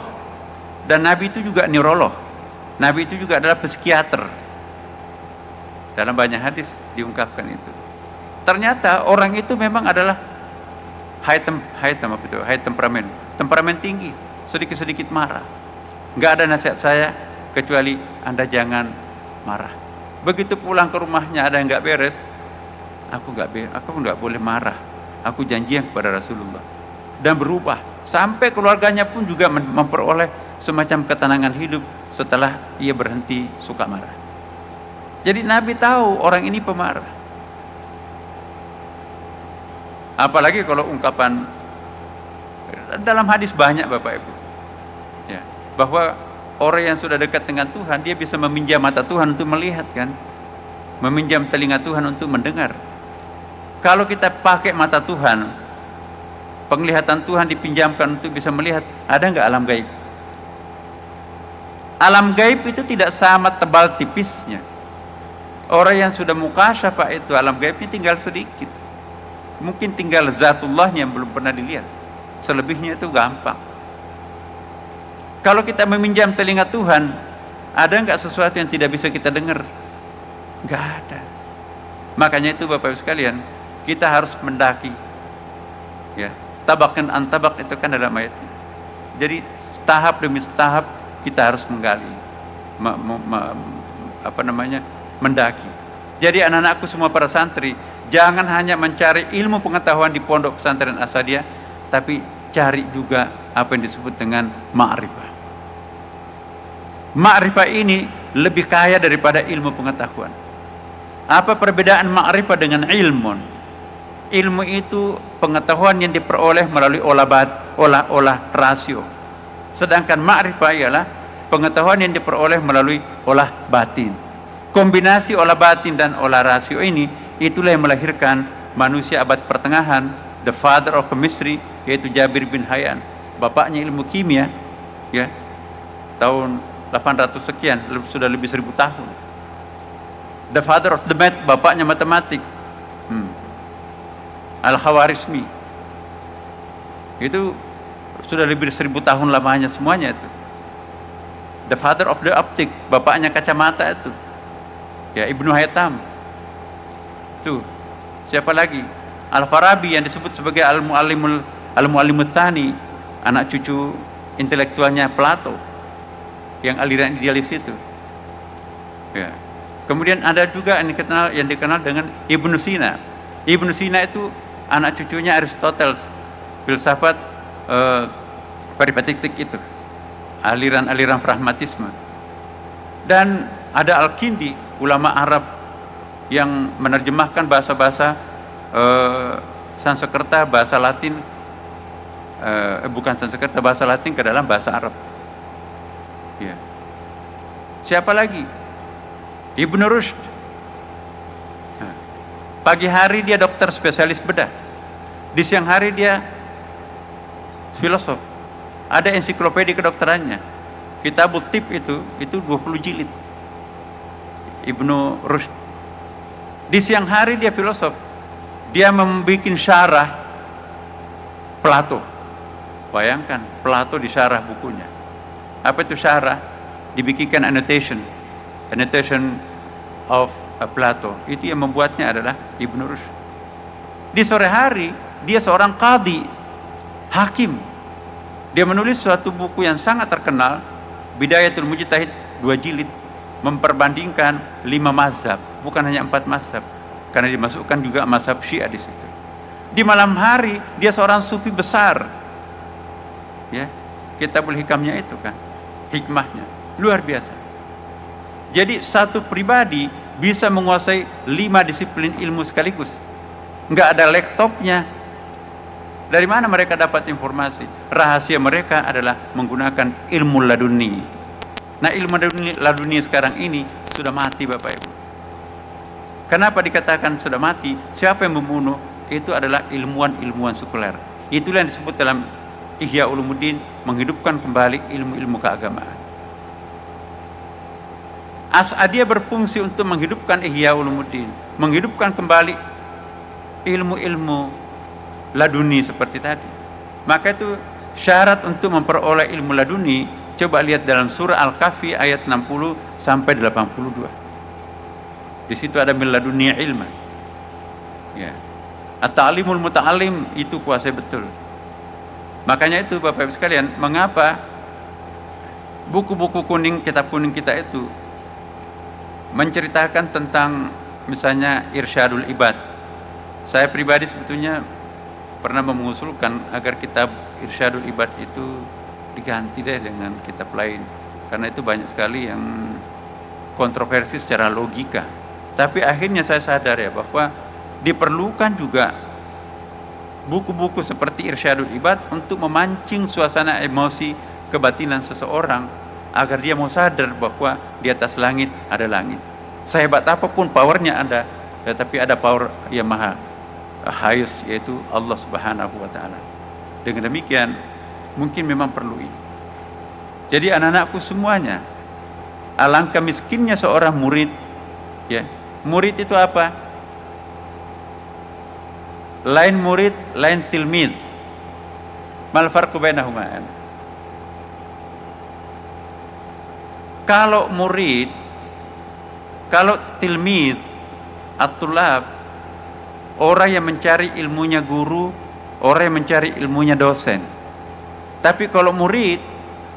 dan Nabi itu juga neurolog. Nabi itu juga adalah psikiater. Dalam banyak hadis diungkapkan itu. Ternyata orang itu memang adalah high temperamen tinggi, sedikit-sedikit marah. Nggak ada nasihat saya kecuali Anda jangan marah. Begitu pulang ke rumahnya ada yang nggak beres, aku nggak boleh marah. Aku janjian kepada Rasulullah, dan berubah sampai keluarganya pun juga memperoleh semacam ketenangan hidup setelah ia berhenti suka marah. Jadi Nabi tahu orang ini pemarah. Apalagi kalau ungkapan dalam hadis banyak Bapak Ibu, ya, bahwa orang yang sudah dekat dengan Tuhan dia bisa meminjam mata Tuhan untuk melihat kan, meminjam telinga Tuhan untuk mendengar. Kalau kita pakai mata Tuhan, penglihatan Tuhan dipinjamkan untuk bisa melihat, ada nggak alam gaib? Alam gaib itu tidak sama tebal tipisnya. Orang yang sudah mukasyafah itu alam gaibnya tinggal sedikit. Mungkin tinggal zatullahnya yang belum pernah dilihat. Selebihnya itu gampang. Kalau kita meminjam telinga Tuhan, ada nggak sesuatu yang tidak bisa kita dengar? Nggak ada. Makanya itu Bapak Ibu sekalian, kita harus mendaki. Ya, tabakan antabak itu kan dalam ayatnya. Jadi tahap demi tahap kita harus menggali, mendaki. Jadi anak-anakku semua para santri, jangan hanya mencari ilmu pengetahuan di pondok pesantren Asadiyah, tapi cari juga apa yang disebut dengan ma'rifah. Ma'rifah ini lebih kaya daripada ilmu pengetahuan. Apa perbedaan ma'rifah dengan ilmun? Ilmu itu pengetahuan yang diperoleh melalui olah rasio. Sedangkan ma'rifah ialah pengetahuan yang diperoleh melalui olah batin. Kombinasi olah batin dan olah rasio ini, itulah yang melahirkan manusia abad pertengahan, the father of chemistry, yaitu Jabir bin Hayyan, bapaknya ilmu kimia, ya, tahun 800 sekian, sudah lebih 1000 tahun. The father of the math, bapaknya matematik, Al-Khawarizmi, itu sudah lebih 1000 tahun lamanya semuanya itu. The father of the optic, bapaknya kacamata itu, ya, Ibnu Haytham. Tuh, siapa lagi? Al-Farabi yang disebut sebagai Al-Muallimut Tsani, anak cucu intelektualnya Plato, yang aliran idealis itu. Ya. Kemudian ada juga yang dikenal dengan Ibnu Sina. Ibnu Sina itu anak cucunya Aristoteles, filsafat peripatetik itu, aliran-aliran pragmatisme. Dan ada Al-Kindi, ulama Arab yang menerjemahkan bahasa-bahasa Sanskerta, bahasa Latin, bukan Sanskerta, bahasa Latin ke dalam bahasa Arab. Ya. Siapa lagi? Ibnu Rushd. Pagi hari dia dokter spesialis bedah, di siang hari dia filosof. Ada ensiklopedi kedokterannya. Kitabut Tib itu 20 jilid. Ibnu Rushd. Di siang hari dia filosof. Dia membuat syarah Plato. Bayangkan, Plato disyarah bukunya. Apa itu syarah? Dibikinkan annotation of Plato. Itu yang membuatnya adalah Ibnu Rushd. Di sore hari dia seorang qadhi, hakim. Dia menulis suatu buku yang sangat terkenal, Bidayatul Mujtahid, 2 jilid, memperbandingkan 5 mazhab, bukan hanya 4 mazhab, karena dimasukkan juga mazhab Syiah di situ. Di malam hari dia seorang sufi besar. Ya, Kitabul Hikamnya itu kan, hikmahnya luar biasa. Jadi satu pribadi bisa menguasai 5 disiplin ilmu sekaligus. Enggak ada laptopnya. Dari mana mereka dapat informasi? Rahasia mereka adalah menggunakan ilmu laduni. Nah, ilmu laduni sekarang ini sudah mati Bapak Ibu. Kenapa dikatakan sudah mati? Siapa yang membunuh? Itu adalah ilmuwan-ilmuwan sekuler. Itulah yang disebut dalam Ihya Ulumuddin, menghidupkan kembali ilmu-ilmu keagamaan. Asadiyah berfungsi untuk menghidupkan Ihya Ulumuddin, menghidupkan kembali ilmu-ilmu laduni seperti tadi. Maka itu syarat untuk memperoleh ilmu laduni. Coba lihat dalam surah Al-Kahfi ayat 60 sampai 82. Di situ ada min laduni ilman. Ya. At-ta'limul muta'allim itu kuasai betul. Makanya itu Bapak Ibu sekalian, mengapa buku-buku kuning, kitab kuning kita itu menceritakan tentang misalnya Irsyadul Ibad. Saya pribadi sebetulnya pernah mengusulkan agar kitab Irsyadul Ibad itu diganti deh dengan kitab lain, karena itu banyak sekali yang kontroversi secara logika. Tapi akhirnya saya sadar ya bahwa diperlukan juga buku-buku seperti Irsyadul Ibad untuk memancing suasana emosi kebatinan seseorang agar dia mau sadar bahwa di atas langit ada langit. Sehebat apapun powernya ada, tetapi ada power yang maha highest, yaitu Allah Subhanahu wa Ta'ala. Dengan demikian mungkin memang perlu ini. Jadi anak-anakku semuanya, alangkah miskinnya seorang murid, ya. Murid itu apa? Lain murid, lain tilmid. Mal farqu bainahuma? Kalau murid, kalau tilmid, at-tulab, orang yang mencari ilmunya guru, orang yang mencari ilmunya dosen. Tapi kalau murid,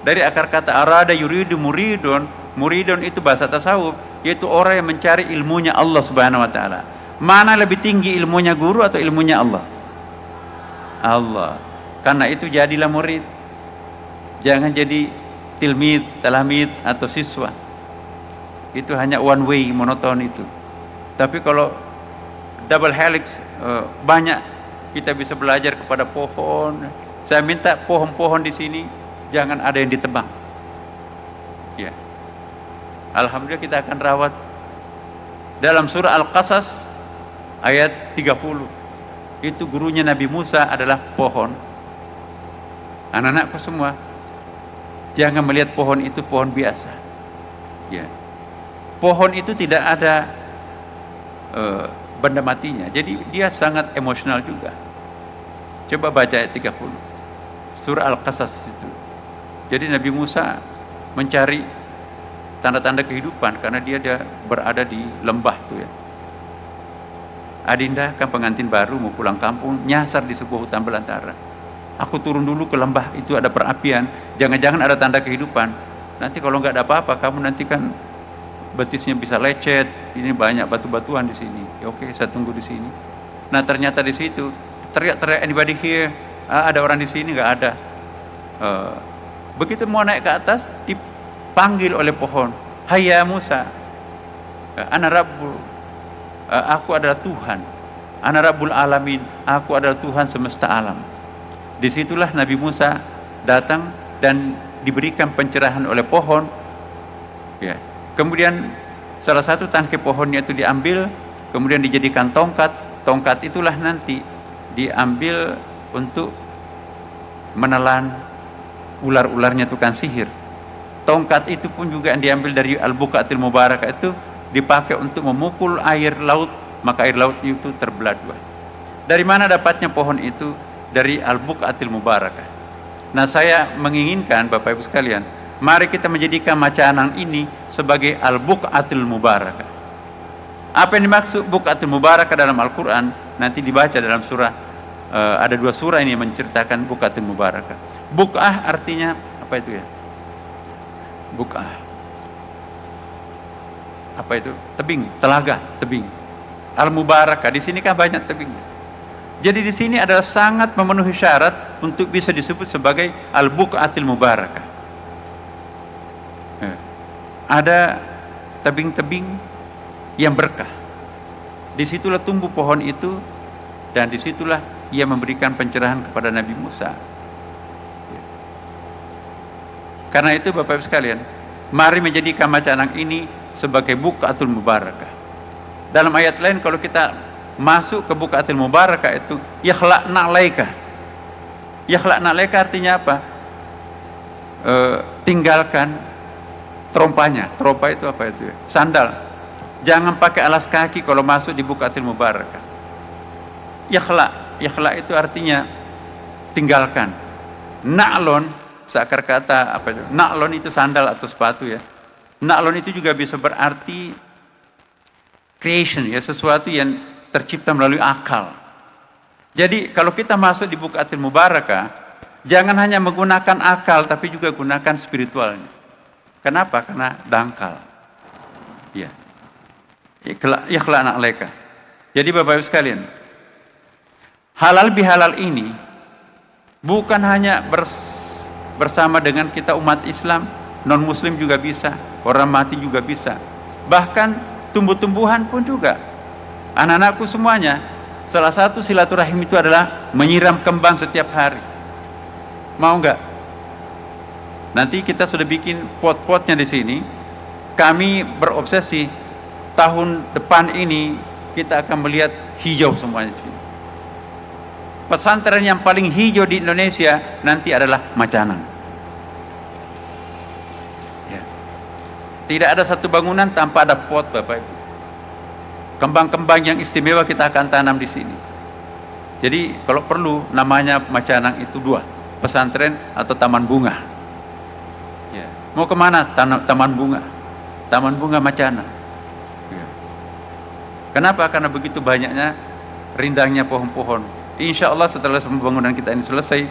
dari akar kata arada yuridu muridun, muridun itu bahasa tasawuf, yaitu orang yang mencari ilmunya Allah Subhanahu wa Ta'ala. Mana lebih tinggi, ilmunya guru atau ilmunya Allah? Allah. Karena itu jadilah murid. Jangan jadi tilmid, talamid atau siswa. Itu hanya one way, monoton itu. Tapi kalau double helix, banyak kita bisa belajar kepada pohon. Saya minta pohon-pohon di sini jangan ada yang ditebang. Ya. Alhamdulillah kita akan rawat. Dalam surah Al-Qasas ayat 30, itu gurunya Nabi Musa adalah pohon. Anak-anakku semua, jangan melihat pohon itu pohon biasa. Ya. Pohon itu tidak ada benda matinya, jadi dia sangat emosional juga. Coba baca ayat 30 surah Al-Qasas itu. Jadi Nabi Musa mencari tanda-tanda kehidupan karena dia berada di lembah tuh ya. Adinda kan pengantin baru mau pulang kampung, nyasar di sebuah hutan belantara. Aku turun dulu ke lembah itu, ada perapian, jangan-jangan ada tanda kehidupan. Nanti kalau nggak ada apa-apa, kamu nanti kan betisnya bisa lecet, ini banyak batu-batuan di sini. Ya, oke, saya tunggu di sini. Nah ternyata di situ teriak-teriak, anybody here? Ada orang di sini? Nggak ada. Begitu mau naik ke atas, dipanggil oleh pohon, Hayya Musa, Ana Rabbul, aku adalah Tuhan, Ana Rabbul Alamin, aku adalah Tuhan semesta alam. Disitulah Nabi Musa datang dan diberikan pencerahan oleh pohon. Ya. Kemudian salah satu tangkai pohonnya itu diambil, kemudian dijadikan tongkat. Tongkat itulah nanti diambil untuk menelan ular-ularnya tukang sihir. Tongkat itu pun juga yang diambil dari Al-Buqatil Mubarakah, itu dipakai untuk memukul air laut, maka air laut itu terbelah dua. Dari mana dapatnya pohon itu? Dari Al-Buqatil Mubarakah. Nah, saya menginginkan Bapak Ibu sekalian, mari kita menjadikan Macanang ini sebagai Al-Buqatil Mubarakah. Apa yang dimaksud Buqatil Mubarakah dalam Al-Quran? Nanti dibaca dalam surah, ada dua surah ini yang menceritakan Buqatil Mubarakah. Buq'ah artinya apa itu ya? Buq'ah, apa itu? Tebing, telaga, tebing. Al-Mubarakah, di sini kan banyak tebingnya. Jadi di sini adalah sangat memenuhi syarat untuk bisa disebut sebagai Al-Buqatil Mubarakah. Ada tebing-tebing yang berkah. Disitulah tumbuh pohon itu, dan disitulah ia memberikan pencerahan kepada Nabi Musa. Karena itu Bapak Ibu sekalian, mari menjadikan Macanang ini sebagai Buqatul Mubarakah. Dalam ayat lain kalau kita masuk ke Buqatil Mubarakah itu, yakhla'na 'alaika. Yakhla'na 'alaika artinya apa? Tinggalkan trompanya. Trompa itu apa itu ya? Sandal. Jangan pakai alas kaki kalau masuk di Buqatil Mubarakah. Yakhla itu artinya tinggalkan. Na'lon, seakar kata apa itu? Na'lon itu sandal atau sepatu ya. Na'lon itu juga bisa berarti creation ya, sesuatu yang tercipta melalui akal. Jadi kalau kita masuk di Buqatil Mubarakah, jangan hanya menggunakan akal tapi juga gunakan spiritualnya. Kenapa? Karena dangkal. Ya. Yakhla'na 'alaika. Jadi Bapak Ibu sekalian, halal bihalal ini bukan hanya bersama dengan kita umat Islam, non muslim juga bisa, orang mati juga bisa. Bahkan tumbuh-tumbuhan pun juga. Anak-anakku semuanya, Salah satu silaturahim itu adalah menyiram kembang setiap hari. Mau nggak? Nanti kita sudah bikin pot-potnya di sini. Kami berobsesi tahun depan ini kita akan melihat hijau semuanya di sini. Pesantren yang paling hijau di Indonesia nanti adalah Macanang. Ya. Tidak ada satu bangunan tanpa ada pot, Bapak Ibu. Kembang-kembang yang istimewa kita akan tanam di sini. Jadi kalau perlu namanya Macanang itu dua, pesantren atau taman bunga. Ya. Mau kemana? Taman bunga. Taman bunga Macanang. Ya. Kenapa? Karena begitu banyaknya rindangnya pohon-pohon. Insya Allah setelah pembangunan kita ini selesai,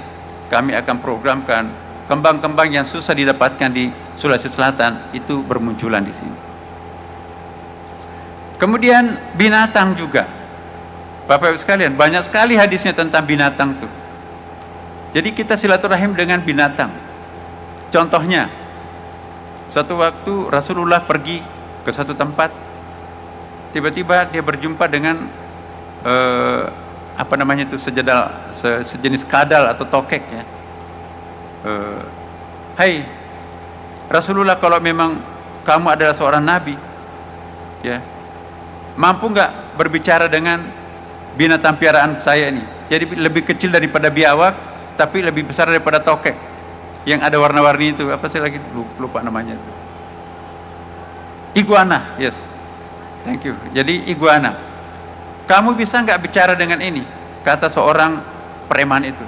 kami akan programkan kembang-kembang yang susah didapatkan di Sulawesi Selatan itu bermunculan di sini. Kemudian binatang juga, Bapak Ibu sekalian, banyak sekali hadisnya tentang binatang tuh. Jadi kita silaturahim dengan binatang. Contohnya, satu waktu Rasulullah pergi ke satu tempat, tiba-tiba dia berjumpa dengan apa namanya itu, sejenis kadal atau tokek ya. Hai Rasulullah, kalau memang kamu adalah seorang nabi, ya, mampu nggak berbicara dengan binatang piaraan saya ini? Jadi lebih kecil daripada biawak, tapi lebih besar daripada tokek yang ada warna-warni itu. Apa sih lagi, lupa namanya itu. Iguana, yes, thank you. Jadi iguana. Kamu bisa nggak bicara dengan ini? Kata seorang preman itu.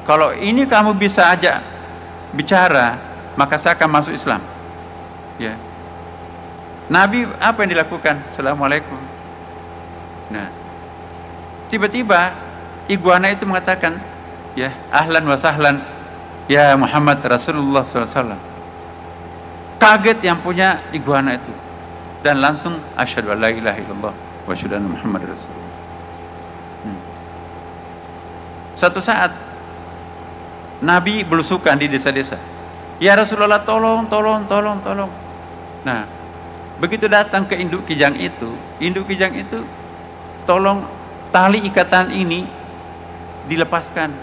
Kalau ini kamu bisa aja bicara, maka saya akan masuk Islam. Ya. Nabi apa yang dilakukan? Assalamualaikum. Nah, tiba-tiba iguana itu mengatakan, ya, ahlan wa sahlan, ya Muhammad Rasulullah SAW. Kaget yang punya iguana itu, dan langsung asyhadu an la ilaha illallah wa asyhadu anna Muhammad Rasulullah. Satu saat Nabi belusukan di desa-desa. Ya Rasulullah, tolong. Nah, begitu datang ke induk kijang itu, tolong tali ikatan ini dilepaskan.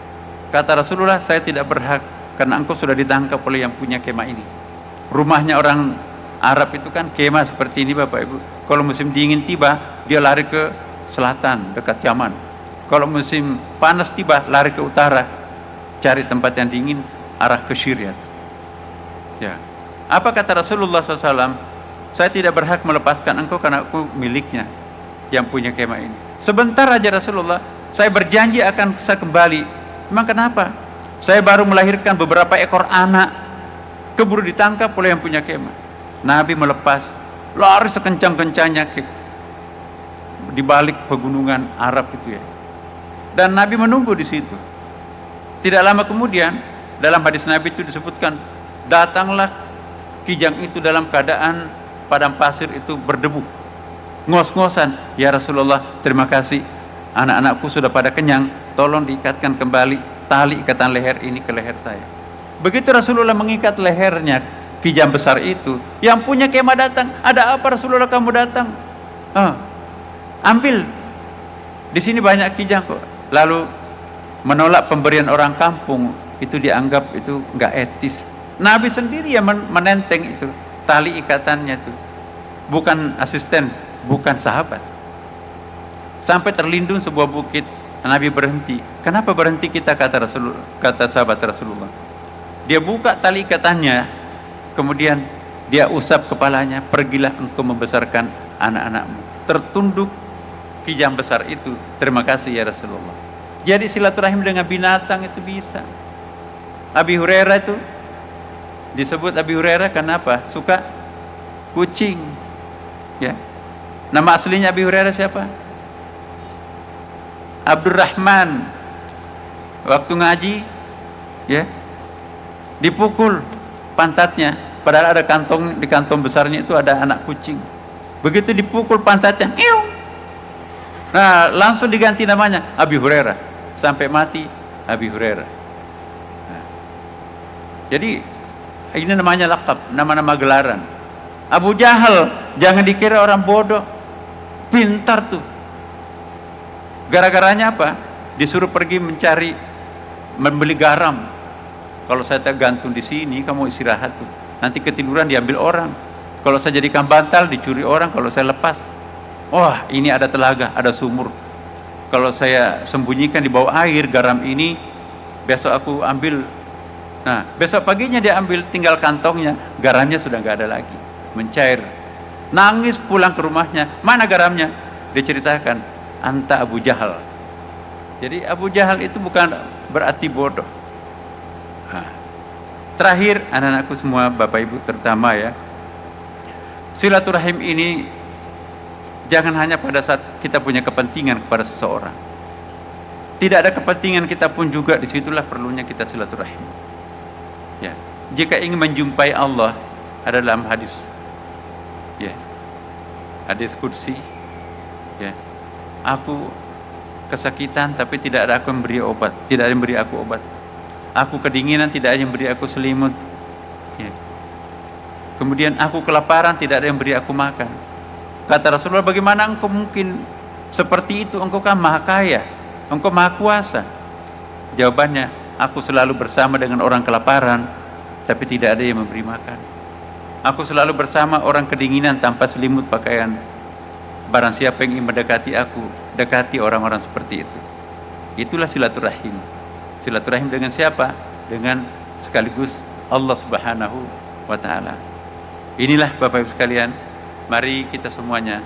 Kata Rasulullah, saya tidak berhak karena engkau sudah ditangkap oleh yang punya kemah ini. Rumahnya orang Arab itu kan kemah seperti ini, Bapak Ibu. Kalau musim dingin tiba, dia lari ke selatan dekat Yaman. Kalau musim panas tiba, lari ke utara, cari tempat yang dingin, arah ke Syria. Ya. Apa kata Rasulullah SAW? Saya tidak berhak melepaskan engkau karena aku miliknya, yang punya kemah ini. Sebentar aja Rasulullah, saya berjanji akan saya kembali. Memang kenapa? Saya baru melahirkan beberapa ekor anak, keburu ditangkap oleh yang punya kemah. Nabi melepas, lari sekencang-kencangnya di balik pegunungan Arab itu ya. Dan Nabi menunggu di situ. Tidak lama kemudian, dalam hadis Nabi itu disebutkan, datanglah kijang itu dalam keadaan padang pasir itu berdebu, ngos-ngosan. Ya Rasulullah, terima kasih, anak-anakku sudah pada kenyang, tolong diikatkan kembali tali ikatan leher ini ke leher saya. Begitu Rasulullah mengikat lehernya kijang besar itu, yang punya kemah datang. Ada apa Rasulullah kamu datang? Ambil, di sini banyak kijang kok. Lalu menolak pemberian orang kampung itu dianggap itu nggak etis. Nabi sendiri yang menenteng itu tali ikatannya itu, bukan asisten, bukan sahabat. Sampai terlindung sebuah bukit, Nabi berhenti. Kenapa berhenti kita? Kata sahabat Rasulullah. Dia buka tali ikatannya, kemudian dia usap kepalanya, pergilah engkau membesarkan anak-anakmu. Tertunduk kijang besar itu, terima kasih ya Rasulullah. Jadi silaturahim dengan binatang itu bisa. Abi Hurairah itu disebut Abi Hurairah kenapa? Suka kucing. Ya. Nama aslinya Abi Hurairah siapa? Abdurrahman. Waktu ngaji, ya, dipukul pantatnya. Padahal ada kantong, di kantong besarnya itu ada anak kucing. Begitu dipukul pantatnya, nah, langsung diganti namanya Abi Hurairah, sampai mati Abi Hurairah. Nah, jadi ini namanya lakab, nama-nama gelaran. Abu Jahal, jangan dikira orang bodoh, pintar tuh. Gara-garanya apa? Disuruh pergi membeli garam. Kalau saya gantung di sini, kamu istirahat tuh. Nanti ketiduran diambil orang. Kalau saya jadikan bantal, dicuri orang. Kalau saya lepas, wah ini ada telaga, ada sumur. Kalau saya sembunyikan di bawah air garam ini, besok aku ambil. Nah, besok paginya dia ambil, tinggal kantongnya, garamnya sudah nggak ada lagi, mencair. Nangis pulang ke rumahnya, mana garamnya? Diceritakan, anta Abu Jahal. Jadi Abu Jahal itu bukan berarti bodoh. Nah, terakhir, anak-anakku semua, Bapak Ibu terutama ya, silaturahim ini jangan hanya pada saat kita punya kepentingan kepada seseorang. Tidak ada kepentingan kita pun juga, disitulah perlunya kita silaturahim. Ya, jika ingin menjumpai Allah, ada dalam hadis, ya, hadis qudsi, ya, aku kesakitan tapi tidak ada aku yang beri obat, tidak ada yang beri aku obat. Aku kedinginan, tidak ada yang beri aku selimut. Ya. Kemudian aku kelaparan, tidak ada yang beri aku makan. Kata Rasulullah, bagaimana engkau mungkin seperti itu? Engkau kan maha kaya, engkau maha kuasa. Jawabannya, aku selalu bersama dengan orang kelaparan, tapi tidak ada yang memberi makan. Aku selalu bersama orang kedinginan tanpa selimut pakaian. Barang siapa yang ingin mendekati aku, dekati orang-orang seperti itu. Itulah silaturahim. Silaturahim dengan siapa? Dengan sekaligus Allah Subhanahu wa Ta'ala. Inilah Bapak Ibu sekalian, mari kita semuanya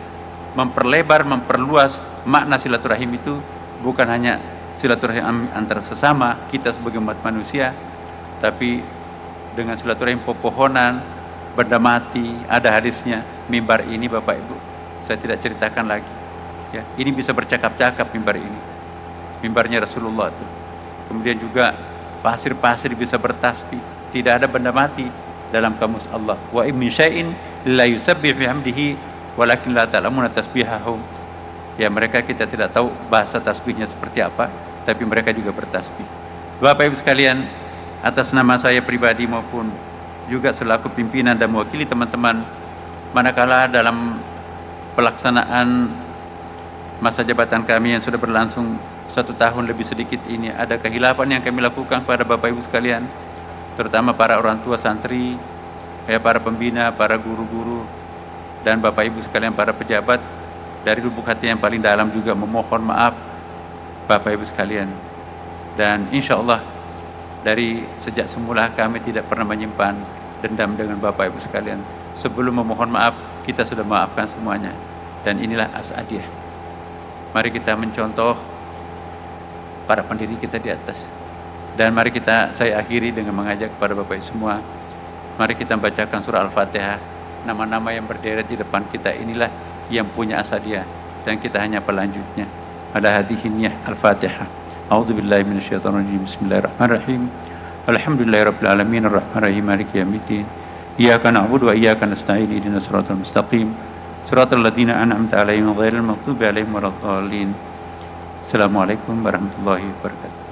memperlebar, memperluas makna silaturahim itu, bukan hanya silaturahim antara sesama kita sebagai umat manusia, tapi dengan silaturahim pepohonan, benda mati. Ada hadisnya, mimbar ini Bapak Ibu, saya tidak ceritakan lagi. Ya, ini bisa bercakap-cakap mimbar ini. Mimbarnya Rasulullah itu. Kemudian juga pasir-pasir bisa bertasbih. Tidak ada benda mati dalam kamus Allah. Wa in min syai'in la yusabbih bihamdihi walakin la ta'lamuna tasbihahum. Ya, mereka kita tidak tahu bahasa tasbihnya seperti apa, tapi mereka juga bertasbih. Bapak Ibu sekalian, atas nama saya pribadi maupun juga selaku pimpinan dan mewakili teman-teman, manakala dalam pelaksanaan masa jabatan kami yang sudah berlangsung 1 tahun lebih sedikit ini, ada kehilapan yang kami lakukan kepada Bapak Ibu sekalian, terutama para orang tua santri, ya, para pembina, para guru-guru, dan Bapak Ibu sekalian para pejabat, dari lubuk hati yang paling dalam juga memohon maaf Bapak Ibu sekalian. Dan insya Allah dari sejak semula kami tidak pernah menyimpan dendam dengan Bapak Ibu sekalian. Sebelum memohon maaf, kita sudah maafkan semuanya. Dan inilah as-adiyah. Mari kita mencontoh para pendiri kita di atas. Dan mari saya akhiri dengan mengajak kepada Bapak Ibu semua, mari kita bacakan surah Al-Fatihah. Nama-nama yang berderet di depan kita inilah yang punya asadiyah, dan kita hanya pelanjutnya. Ala hadhihi Al-Fatihah. A'udzubillahi minasyaitonirrajim. Bismillahirrahmanirrahim. Alhamdulillahirabbil alamin arrahmanirrahim maliki yaumiddin. Iyyaka na'budu wa iyyaka nasta'in. Ihdinas siratal mustaqim. Siratal ladzina an'amta 'alaihim ghairil maghdubi 'alaihim waladdallin. Assalamualaikum warahmatullahi wabarakatuh.